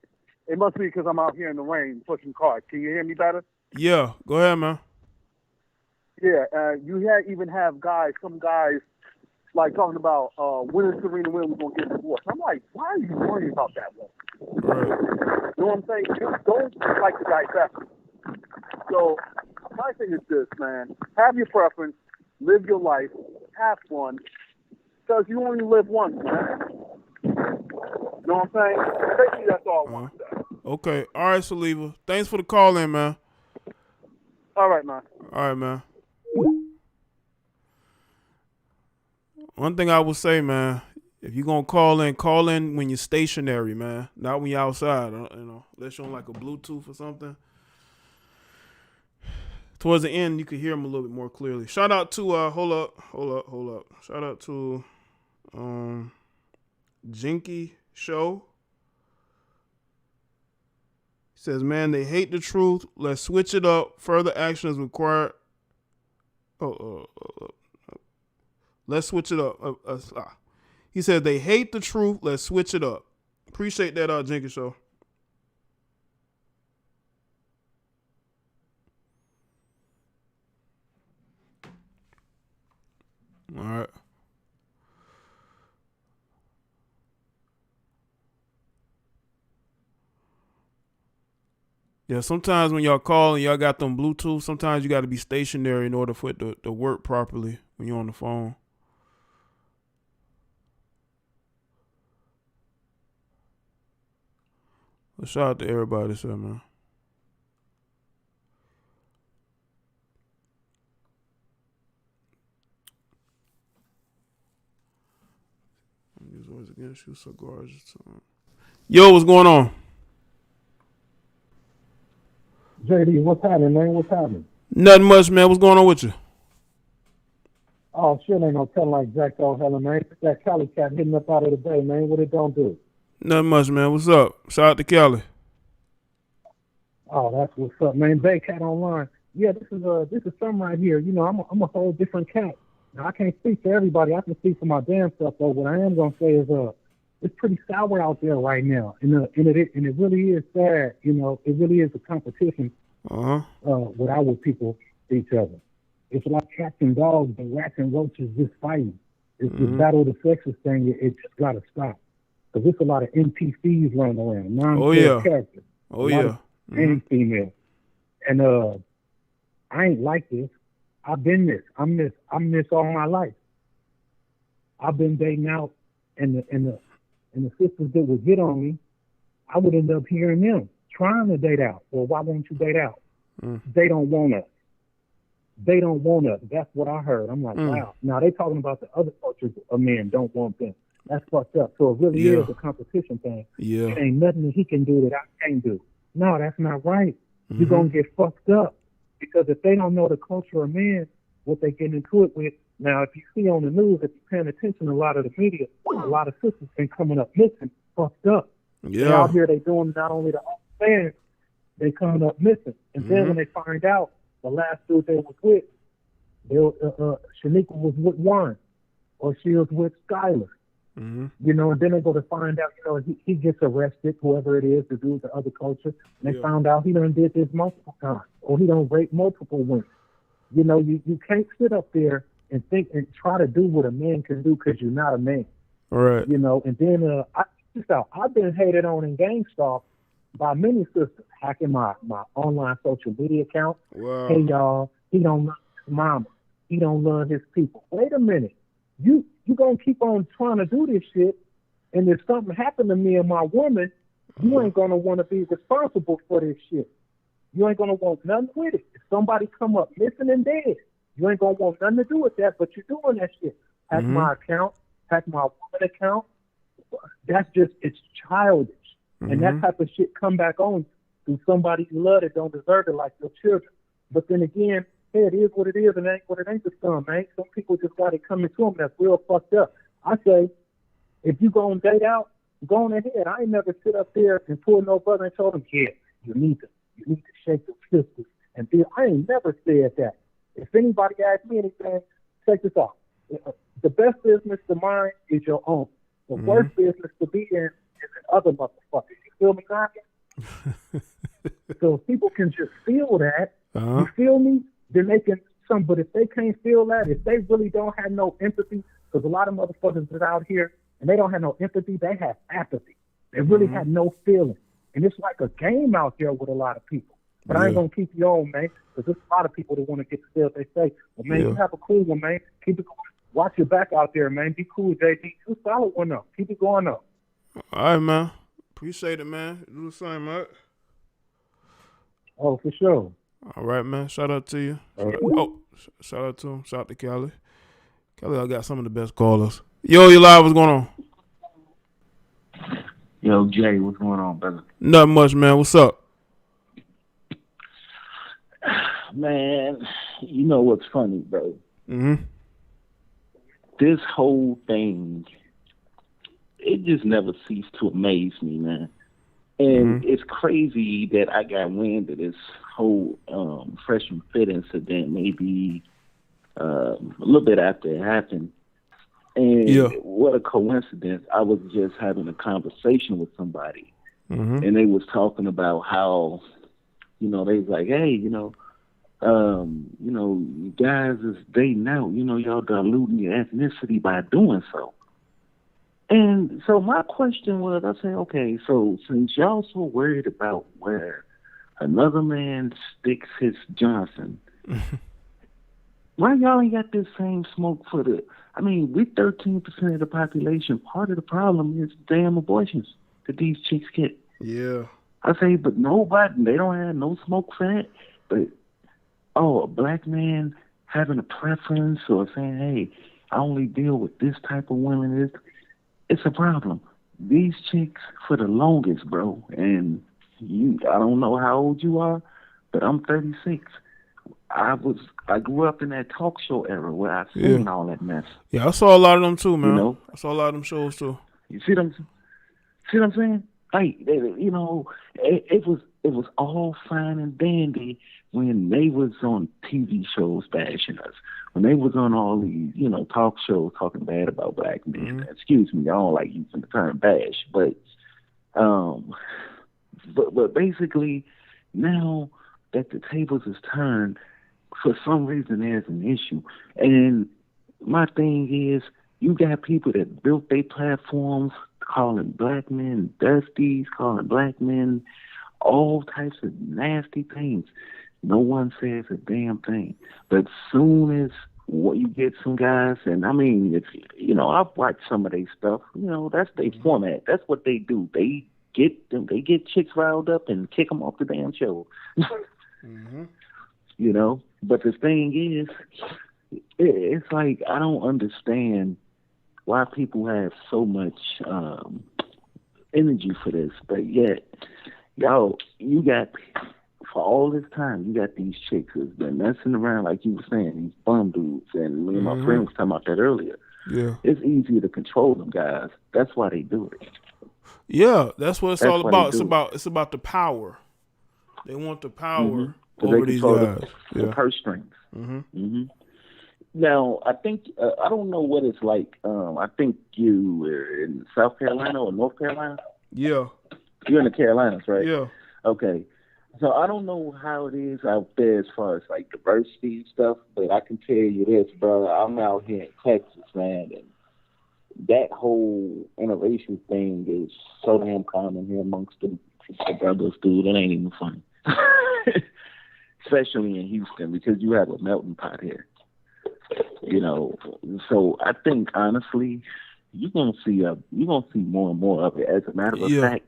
It must be because I'm out here in the rain pushing cars. Can you hear me better? Yeah, go ahead, man. Yeah, you even have some guys, like talking about when is Serena Williams going to get divorced. I'm like, why are you worrying about that one? Right. You know what I'm saying? Just don't like the guy better. So my thing is this, man. Have your preference, live your life, have fun, because you only live once, man. You know what I'm saying? Basically, that's all I want to say. Okay. All right, Saliva. Thanks for the call in, man. All right, man. All right, man. One thing I would say, man, if you're going to call in when you're stationary, man. Not when you're outside, unless you're on like a Bluetooth or something. Towards the end, you could hear them a little bit more clearly. Shout out to, hold up. Shout out to Jinky Show. He says, man, they hate the truth. Let's switch it up. Further action is required. Let's switch it up. He said they hate the truth. Let's switch it up. Appreciate that, Jenkins Show. All right. Yeah, sometimes when y'all call and y'all got them Bluetooth, sometimes you got to be stationary in order for it to work properly when you're on the phone. Shout out to everybody, sir, man. Use words against you, cigars. Yo, what's going on? JD, what's happening, man? What's happening? Nothing much, man. What's going on with you? Oh, shit, ain't no telling like Jack O'Hella, man. That Cali cat hitting up out of the bay, man. What it don't do? Nothing much, man. What's up? Shout out to Cali. Oh, that's what's up, man. Bay Cat Online. Yeah, this is something right here. You know, I'm a whole different cat. Now, I can't speak for everybody. I can speak for my damn self, though. What I am gonna say is, it's pretty sour out there right now, and it really is sad. You know, it really is a competition with our people to each other. It's like cats and dogs and rats and roaches just fighting. It's this battle of the sexes thing. It just gotta stop, because there's a lot of NPCs running around, non-fair characters. And female, and I ain't like this. I've been this. I'm this all my life. I've been dating out, and the sisters that would get on me, I would end up hearing them trying to date out. Well, why won't you date out? They don't want us. They don't want us. That's what I heard. I'm like, wow. Now they talking about the other cultures of men don't want them. That's fucked up. So it really is a competition thing. Yeah. It ain't nothing that he can do that I can't do. No, that's not right. You're going to get fucked up. Because if they don't know the culture of men, what they get into it with. Now, if you see on the news, if you're paying attention to a lot of the media, a lot of sisters been coming up missing, fucked up. Yeah. They out here, they doing not only the fans, they coming up missing. And then when they find out, the last dude they was with, Shanika was with Warren, or she was with Skylar. You know, and then they go to find out, you know, he gets arrested, whoever it is, the dude with the other culture, and they found out he done did this multiple times, or he done raped multiple women. You know, you can't sit up there and think and try to do what a man can do because you're not a man. All right. You know, and then I've been hated on and gang stalked by many sisters, hacking my online social media account. Wow. Hey, y'all, he don't love his mama. He don't love his people. Wait a minute. You going to keep on trying to do this shit, and if something happened to me and my woman, you ain't going to want to be responsible for this shit. You ain't going to want nothing with it. If somebody come up missing and dead, you ain't going to want nothing to do with that, but you're doing that shit. Hack my account, hack my woman account. That's just, it's childish. And that type of shit come back on through somebody you love that don't deserve it, like your children. But then again, hey, it is what it is, and it ain't what it ain't to some, man. Some people just got it coming to them that's real fucked up. I say, if you go and date out, go on ahead. I ain't never sit up there and pull no brother and told him, yeah, you need to shake the sisters and be. I ain't never said that. If anybody asks me anything, check this out. The best business to mind is your own. The worst business to be in is in other motherfuckers. You feel me, Crockett? So if people can just feel that, you feel me? Then they can but if they can't feel that, if they really don't have no empathy, because a lot of motherfuckers is out here and they don't have no empathy, they have apathy. They really have no feeling. And it's like a game out there with a lot of people. But I ain't gonna keep you on, man, because there's a lot of people that want to get still. They say, well, man, you have a cool one, man. Keep it going. Watch your back out there, man. Be cool, JD. You a solid one up. Keep it going up. All right, man. Appreciate it, man. Do the same, right? Oh, for sure. All right, man. Shout out to you. Shout out to him. Shout out to Kelly. Kelly, I got some of the best callers. Yo, you live. What's going on? Yo, Jay, what's going on, brother? Nothing much, man. What's up? Man, you know what's funny, bro? Mm-hmm. This whole thing, it just never ceased to amaze me, man. And it's crazy that I got wind of this whole freshman fit incident maybe a little bit after it happened. And what a coincidence. I was just having a conversation with somebody, and they was talking about how, they was like, hey, you guys is dating out, y'all diluting your ethnicity by doing so. And so my question was, I said, okay, so since y'all so worried about where another man sticks his Johnson, why y'all ain't got this same smoke for we 13% of the population. Part of the problem is damn abortions that these chicks get. Yeah. I say, but nobody, they don't have no smoke for that. But, a black man having a preference or saying, hey, I only deal with this type of women, it's a problem. These chicks for the longest, bro, and I don't know how old you are, but I'm 36. I grew up in that talk show era where I seen all that mess. Yeah, I saw a lot of them too, man. I saw a lot of them shows too. You see what I'm saying? Like, it was all fine and dandy when they was on TV shows bashing us. When they was on all these, talk shows talking bad about black men. Excuse me, I don't like using the term bash, but basically now that the tables is turned, for some reason there's an issue. And my thing is, you got people that built their platforms calling black men dusties, calling black men all types of nasty things. No one says a damn thing. But soon as you get some guys, and if I've watched some of their stuff, that's their format. That's what they do. They get chicks riled up and kick them off the damn show. But the thing is, it's like, I don't understand why people have so much energy for this, but yet, you got, for all this time, you got these chicks that's been messing around, like you were saying, these bum dudes, and me and my friend was talking about that earlier. Yeah. It's easier to control them guys. That's why they do it. Yeah, that's what it's all about. It's about the power. They want the power over these guys. The purse strings. Now, I think, I don't know what it's like. I think you were in South Carolina or North Carolina? Yeah. You're in the Carolinas, right? Yeah. Okay. So I don't know how it is out there as far as like diversity and stuff, but I can tell you this, brother. I'm out here in Texas, man, and that whole interracial thing is so damn common here amongst the brothers, dude. It ain't even funny. Especially in Houston, because you have a melting pot here. So I think honestly, you're gonna see more and more of it. As a matter of fact,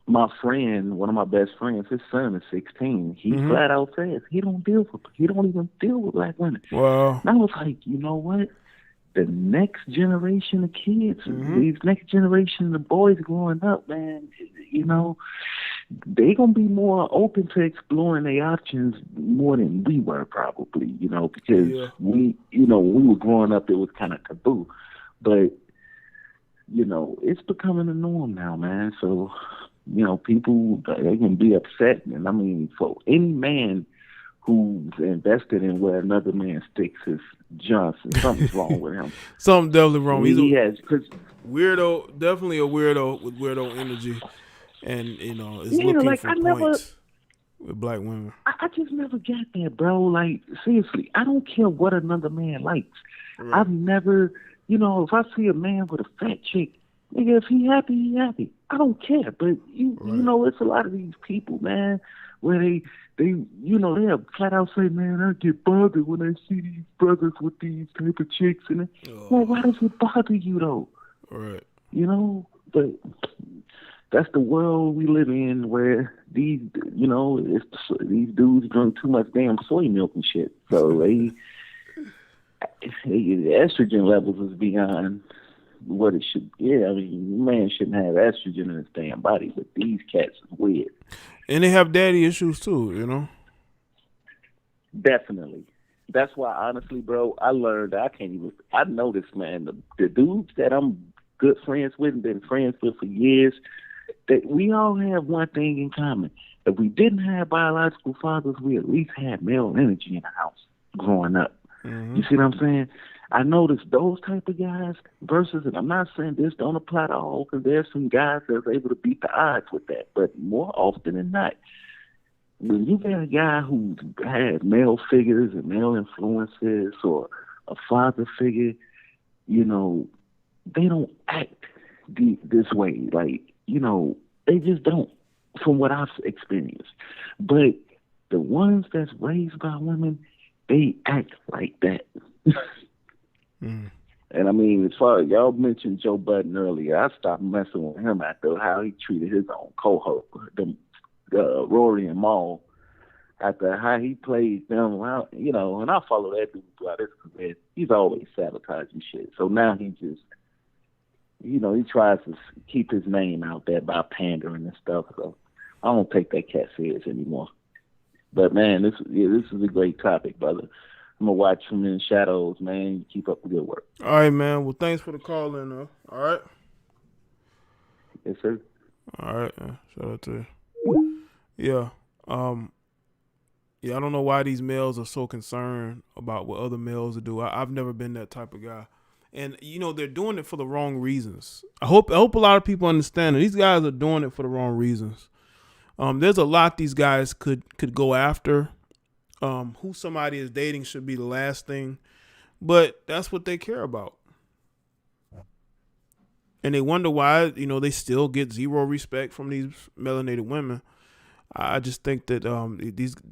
my friend, one of my best friends, his son is 16. He flat out says he don't even deal with black women. Wow. And I was like, you know what? The next generation of kids, these next generation of boys growing up, man, they gonna be more open to exploring their options more than we were probably, because we, when we were growing up, it was kind of taboo, but it's becoming the norm now, man. So, people, they can be upset, and for any man who's invested in where another man sticks his Johnson, something's wrong with him. Something definitely wrong. He's weirdo, definitely a weirdo with weirdo energy. And, is looking for points with black women. I just never got that, bro. Like, seriously, I don't care what another man likes. Right. I've never, if I see a man with a fat chick, Nigga, if he happy, he happy. I don't care. But you know, it's a lot of these people, man, where they they have flat out say, man, I get bothered when I see these brothers with these type of chicks, and well, why does it bother you though? Right. You know, but that's the world we live in, where these, you know, these dudes drink too much damn soy milk and shit. So the estrogen levels is beyond what it should. Yeah, I mean, man shouldn't have estrogen in his damn body, but these cats is weird. And they have daddy issues too, you know. Definitely. That's why, honestly, bro, I learned I noticed, man, the dudes that I'm good friends with and been friends with for years, that we all have one thing in common. If we didn't have biological fathers, we at least had male energy in the house growing up. Mm-hmm. You see what I'm saying? I noticed those type of guys versus, and I'm not saying this don't apply to all, because there's some guys that's able to beat the odds with that, but more often than not, when you got a guy who had male figures and male influences or a father figure, you know, they don't act this way. Like, you know, they just don't, from what I've experienced. But the ones that's raised by women, they act like that. And I mean, as far as y'all mentioned Joe Budden earlier, I stopped messing with him after how he treated his own co-host, Rory and Maul, after how he played them around, you know, and I follow that dude throughout his career. He's always sabotaging shit. So now he just, you know, he tries to keep his name out there by pandering and stuff. So I don't take that cat serious anymore. But man, this is a great topic, brother. I'm gonna watch from in the shadows, man. You keep up the good work. All right, man. Well, thanks for the call in, though. All right. Yes, sir. All right. Shout out to you. Yeah. Yeah. I don't know why these males are so concerned about what other males do. I've never been that type of guy, and you know they're doing it for the wrong reasons. I hope a lot of people understand that these guys are doing it for the wrong reasons. There's a lot these guys could go after. Who somebody is dating should be the last thing, but that's what they care about. And they wonder why, you know, they still get zero respect from these melanated women. I just think that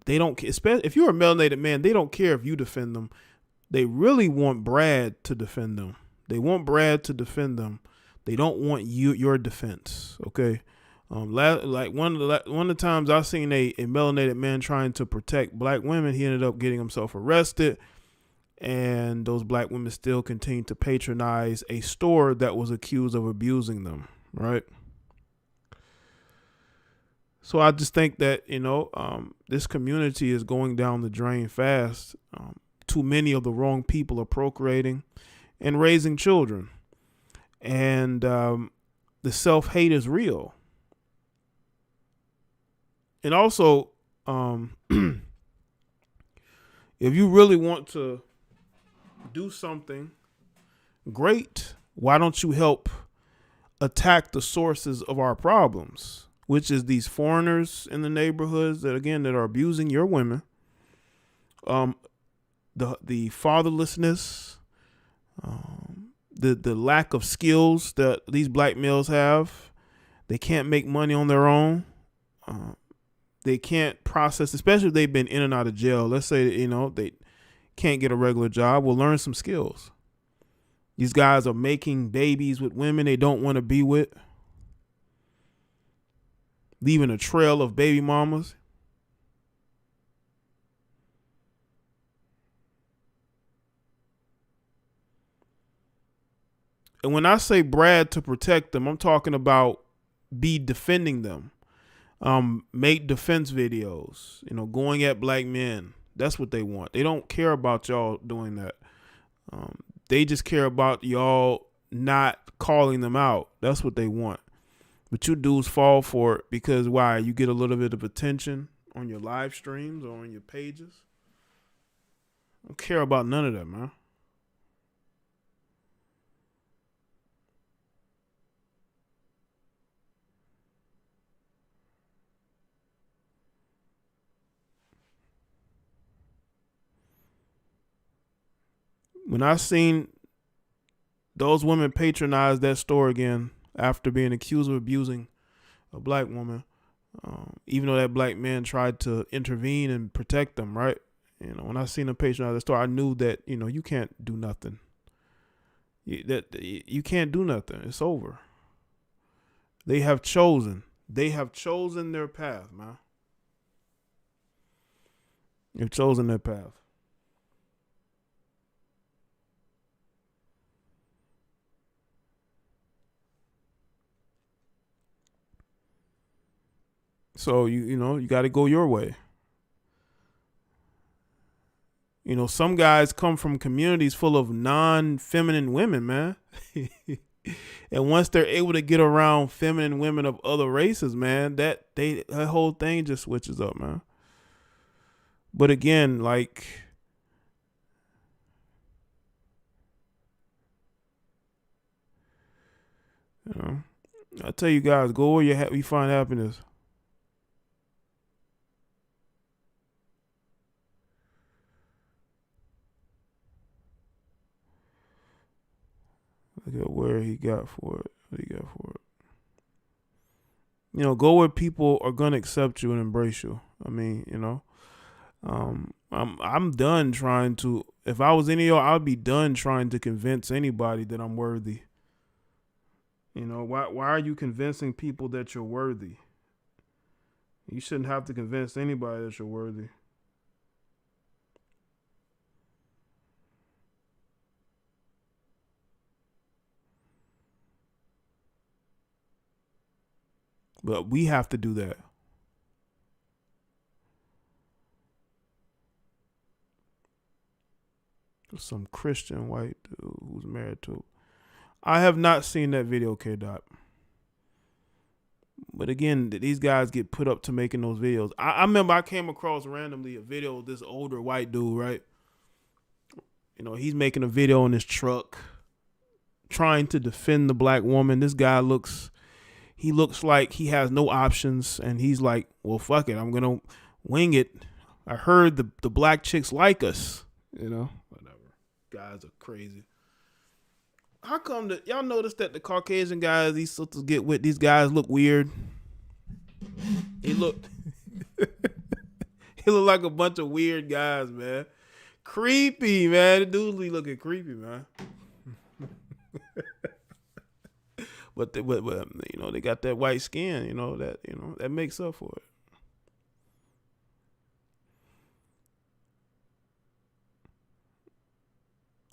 they don't, especially if you're a melanated man, they don't care if you defend them. They really want Brad to defend them. They want Brad to defend them. They don't want your defense. Okay. Like one of the times I seen a melanated man trying to protect black women, he ended up getting himself arrested, and those black women still continue to patronize a store that was accused of abusing them, right? So I just think that, you know, this community is going down the drain fast. Too many of the wrong people are procreating and raising children, and the self-hate is real. And also, if you really want to do something great, why don't you help attack the sources of our problems, which is these foreigners in the neighborhoods that are abusing your women, the fatherlessness, the lack of skills that these black males have. They can't make money on their own. They can't process, especially if they've been in and out of jail. Let's say, you know, they can't get a regular job. Well, learn some skills. These guys are making babies with women they don't want to be with, leaving a trail of baby mamas. And when I say Brad to protect them, I'm talking about be defending them. Make defense videos, you know, going at black men. That's what they want. They don't care about y'all doing that. They just care about y'all not calling them out. That's what they want. But you dudes fall for it because why? You get a little bit of attention on your live streams or on your pages. I don't care about none of that, man. When I seen those women patronize that store again after being accused of abusing a black woman, even though that black man tried to intervene and protect them, right? You know, when I seen the patient out of the store, I knew that, you know, you can't do nothing. You can't do nothing. It's over. They have chosen their path, man. They've chosen their path. So you know, you got to go your way. You know, some guys come from communities full of non-feminine women, man. And once they're able to get around feminine women of other races, man, that whole thing just switches up, man. But again, like, you know, I tell you guys, go where you find happiness. Look at where he got for it. What he got for it. You know, go where people are gonna accept you and embrace you. I mean, you know, I'm done trying to. If I was any of y'all, I'd be done trying to convince anybody that I'm worthy. You know, why are you convincing people that you're worthy? You shouldn't have to convince anybody that you're worthy. But we have to do that. Some Christian white dude who's married to. I have not seen that video, K-Dot. But again, these guys get put up to making those videos. I remember I came across randomly a video of this older white dude, right? You know, he's making a video in his truck trying to defend the black woman. This guy looks like he has no options, and he's like, well, fuck it, I'm gonna wing it. I heard the black chicks like us, you know. Whatever. Guys are crazy. How come that y'all notice that the Caucasian guys these sisters get with, these guys look weird? He look like a bunch of weird guys, man. Creepy, man. The dudes be looking creepy, man. But you know, they got that white skin, you know, that makes up for it.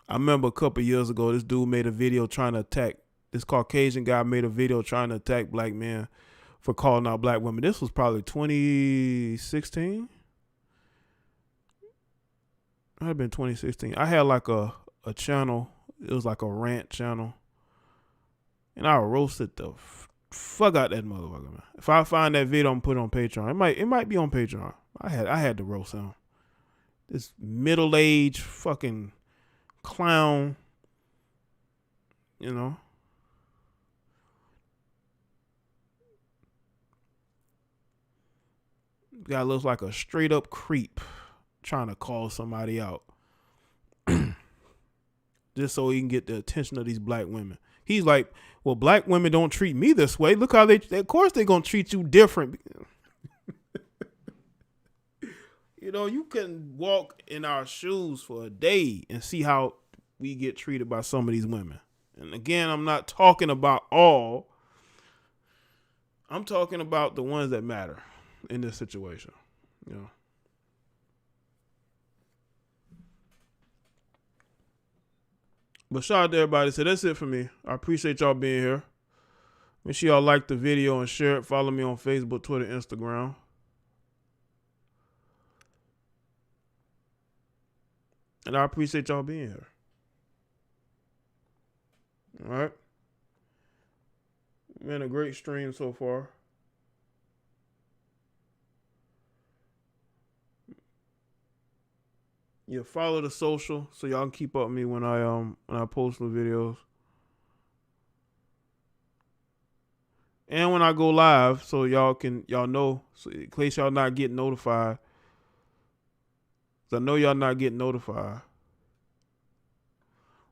I remember a couple years ago, this dude made a video trying to attack, this Caucasian guy made a video trying to attack black men for calling out black women. This was probably 2016. It had been 2016. I had like a channel. It was like a rant channel. And I roasted the fuck out that motherfucker, man. If I find that video, I'm put it on Patreon. It might be on Patreon. I had to roast him. This middle-aged fucking clown, you know. Guy looks like a straight up creep trying to call somebody out just so he can get the attention of these black women. He's like, well, black women don't treat me this way. Look how of course they're going to treat you different. You know, you can walk in our shoes for a day and see how we get treated by some of these women. And again, I'm not talking about all. I'm talking about the ones that matter in this situation. You know. But shout out to everybody. So that's it for me. I appreciate y'all being here. Make sure y'all like the video and share it. Follow me on Facebook, Twitter, Instagram. And I appreciate y'all being here. All right. Been a great stream so far. Yeah, follow the social so y'all can keep up with me when I post the videos. And when I go live, so y'all know, so in case y'all not getting notified. I know y'all not getting notified.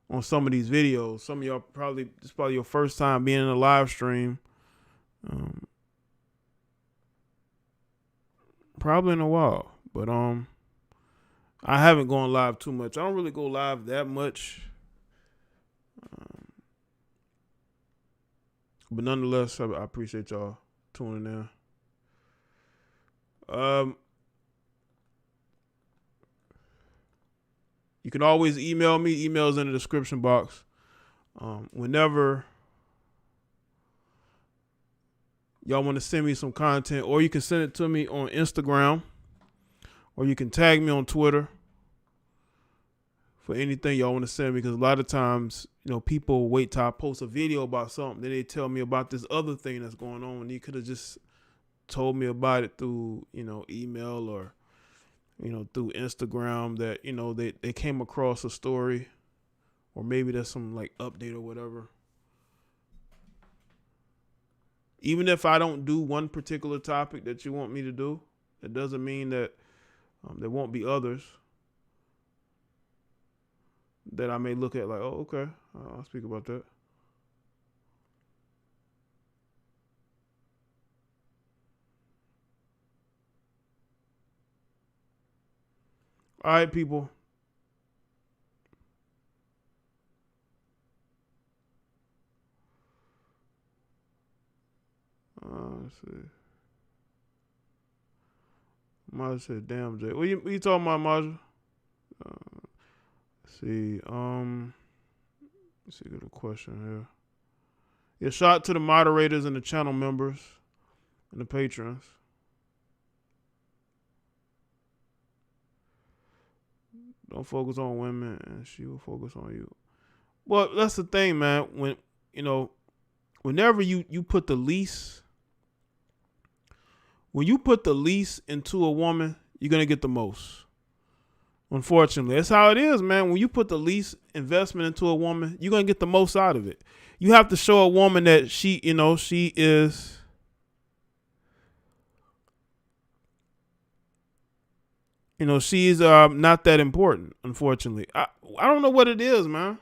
on some of these videos. Some of y'all it's probably your first time being in a live stream. Probably in a while. But I haven't gone live too much. I don't really go live that much. But nonetheless, I appreciate y'all tuning in. You can always email me. Email's in the description box. Whenever y'all want to send me some content, or you can send it to me on Instagram, or you can tag me on Twitter for anything y'all want to send me. Because a lot of times, people wait till I post a video about something, then they tell me about this other thing that's going on, and you could have just told me about it through, email or, through Instagram that, they came across a story, or maybe there's some like update or whatever. Even if I don't do one particular topic that you want me to do, it doesn't mean that there won't be others that I may look at like, oh, okay, I'll speak about that. All right, people. Let's see. Maja said, damn, Jay. What you talking about, Maja? Let's see. Let's see, got a question here. Yeah, shout out to the moderators and the channel members and the patrons. Don't focus on women, and she will focus on you. Well, that's the thing, man. When whenever you put the least, when you put the least into a woman, you're gonna get the most. Unfortunately, that's how it is, man. When you put the least investment into a woman, you're gonna get the most out of it. You have to show a woman that she is. She's not that important, unfortunately. I don't know what it is, man.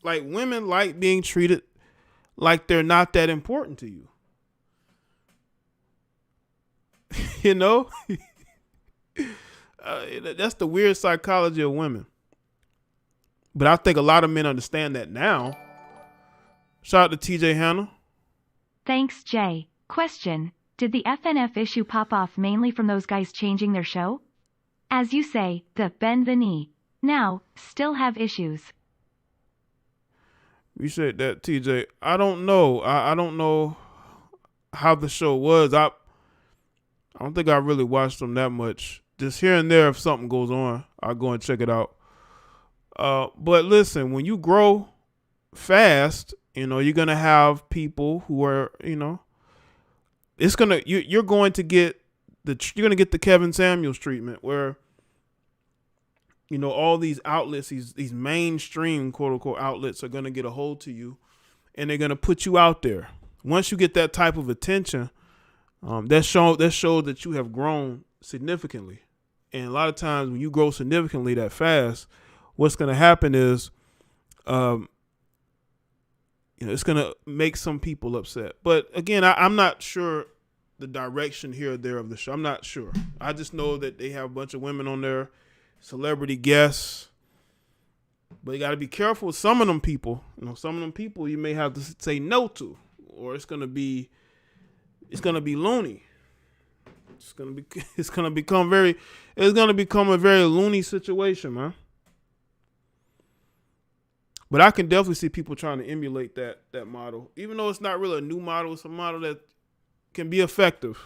Like, women like being treated like they're not that important to you. That's the weird psychology of women. But I think a lot of men understand that now. Shout out to TJ Hannah. Thanks, Jay. Question: did the FNF issue pop off mainly from those guys changing their show? As you say, the bend the knee. Now, still have issues. You said that, TJ. I don't know. I don't know how the show was. I don't think I really watched them that much. Just here and there, if something goes on, I'll go and check it out. But listen, when you grow fast, you're gonna have people who are, you're going to get the Kevin Samuels treatment, where all these outlets, these mainstream quote unquote outlets, are gonna get a hold to you, and they're gonna put you out there. Once you get that type of attention, that shows that you have grown significantly. And a lot of times when you grow significantly that fast, what's gonna happen is, it's gonna make some people upset. But again, I'm not sure the direction here or there of the show. I'm not sure. I just know that they have a bunch of women on there, celebrity guests. But you got to be careful with some of them people. Some of them people you may have to say no to, or it's gonna be loony. It's gonna become a very loony situation, man. But I can definitely see people trying to emulate that model, even though it's not really a new model. It's a model that can be effective.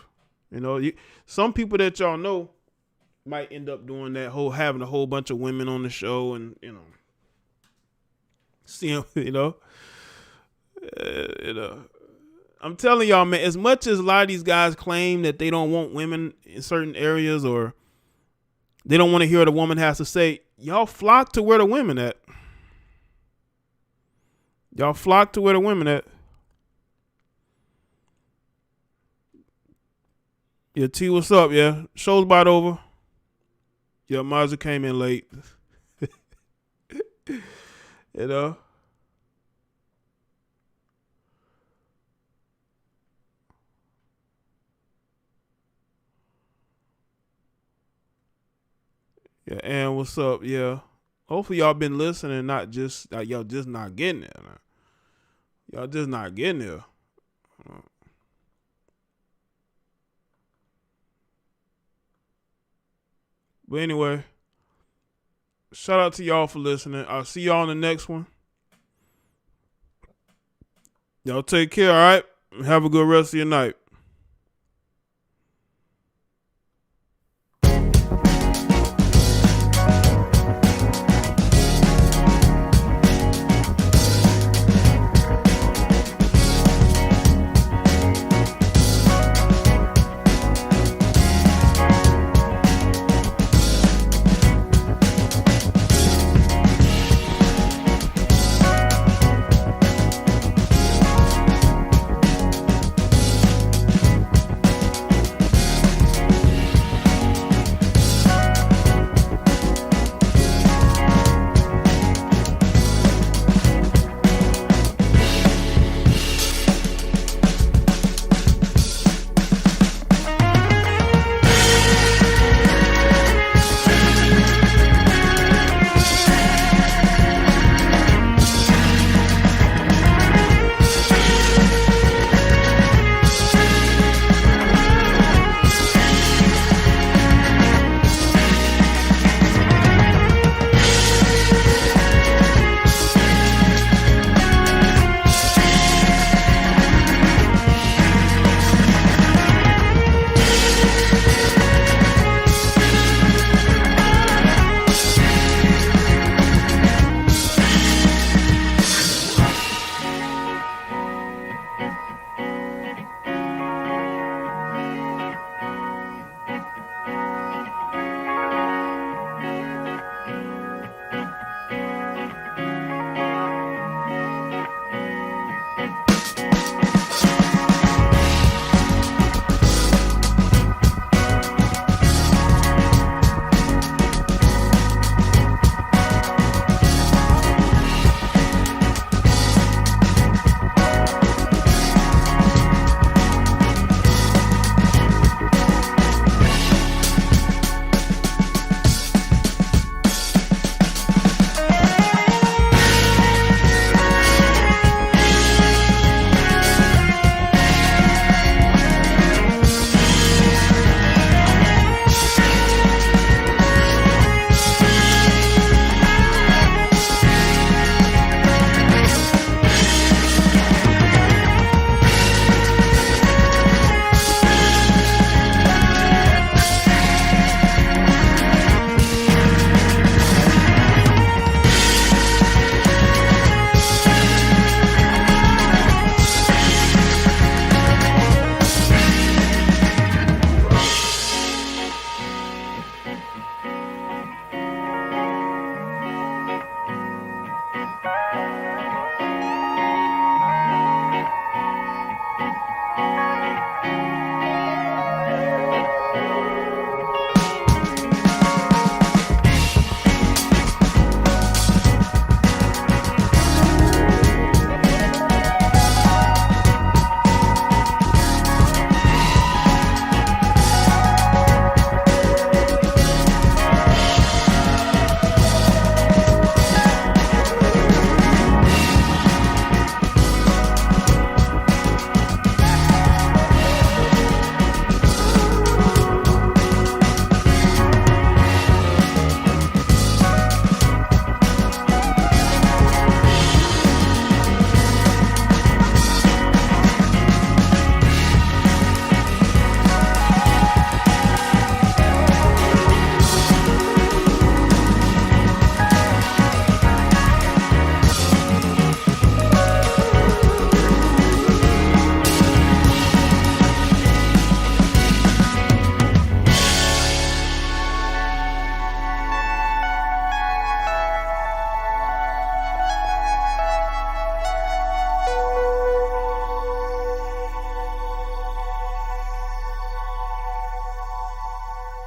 Some people that y'all know might end up doing that having a whole bunch of women on the show, and seeing, I'm telling y'all, man, as much as a lot of these guys claim that they don't want women in certain areas, or they don't want to hear what a woman has to say, y'all flock to where the women at. Y'all flock to where the women at. Yeah, T, what's up? Yeah, show's about over. Yeah, Maja came in late. You know? Yeah, and what's up? Yeah. Hopefully y'all been listening, not just y'all just not getting there. Man. Y'all just not getting there. But anyway, shout out to y'all for listening. I'll see y'all on the next one. Y'all take care, all right? Have a good rest of your night.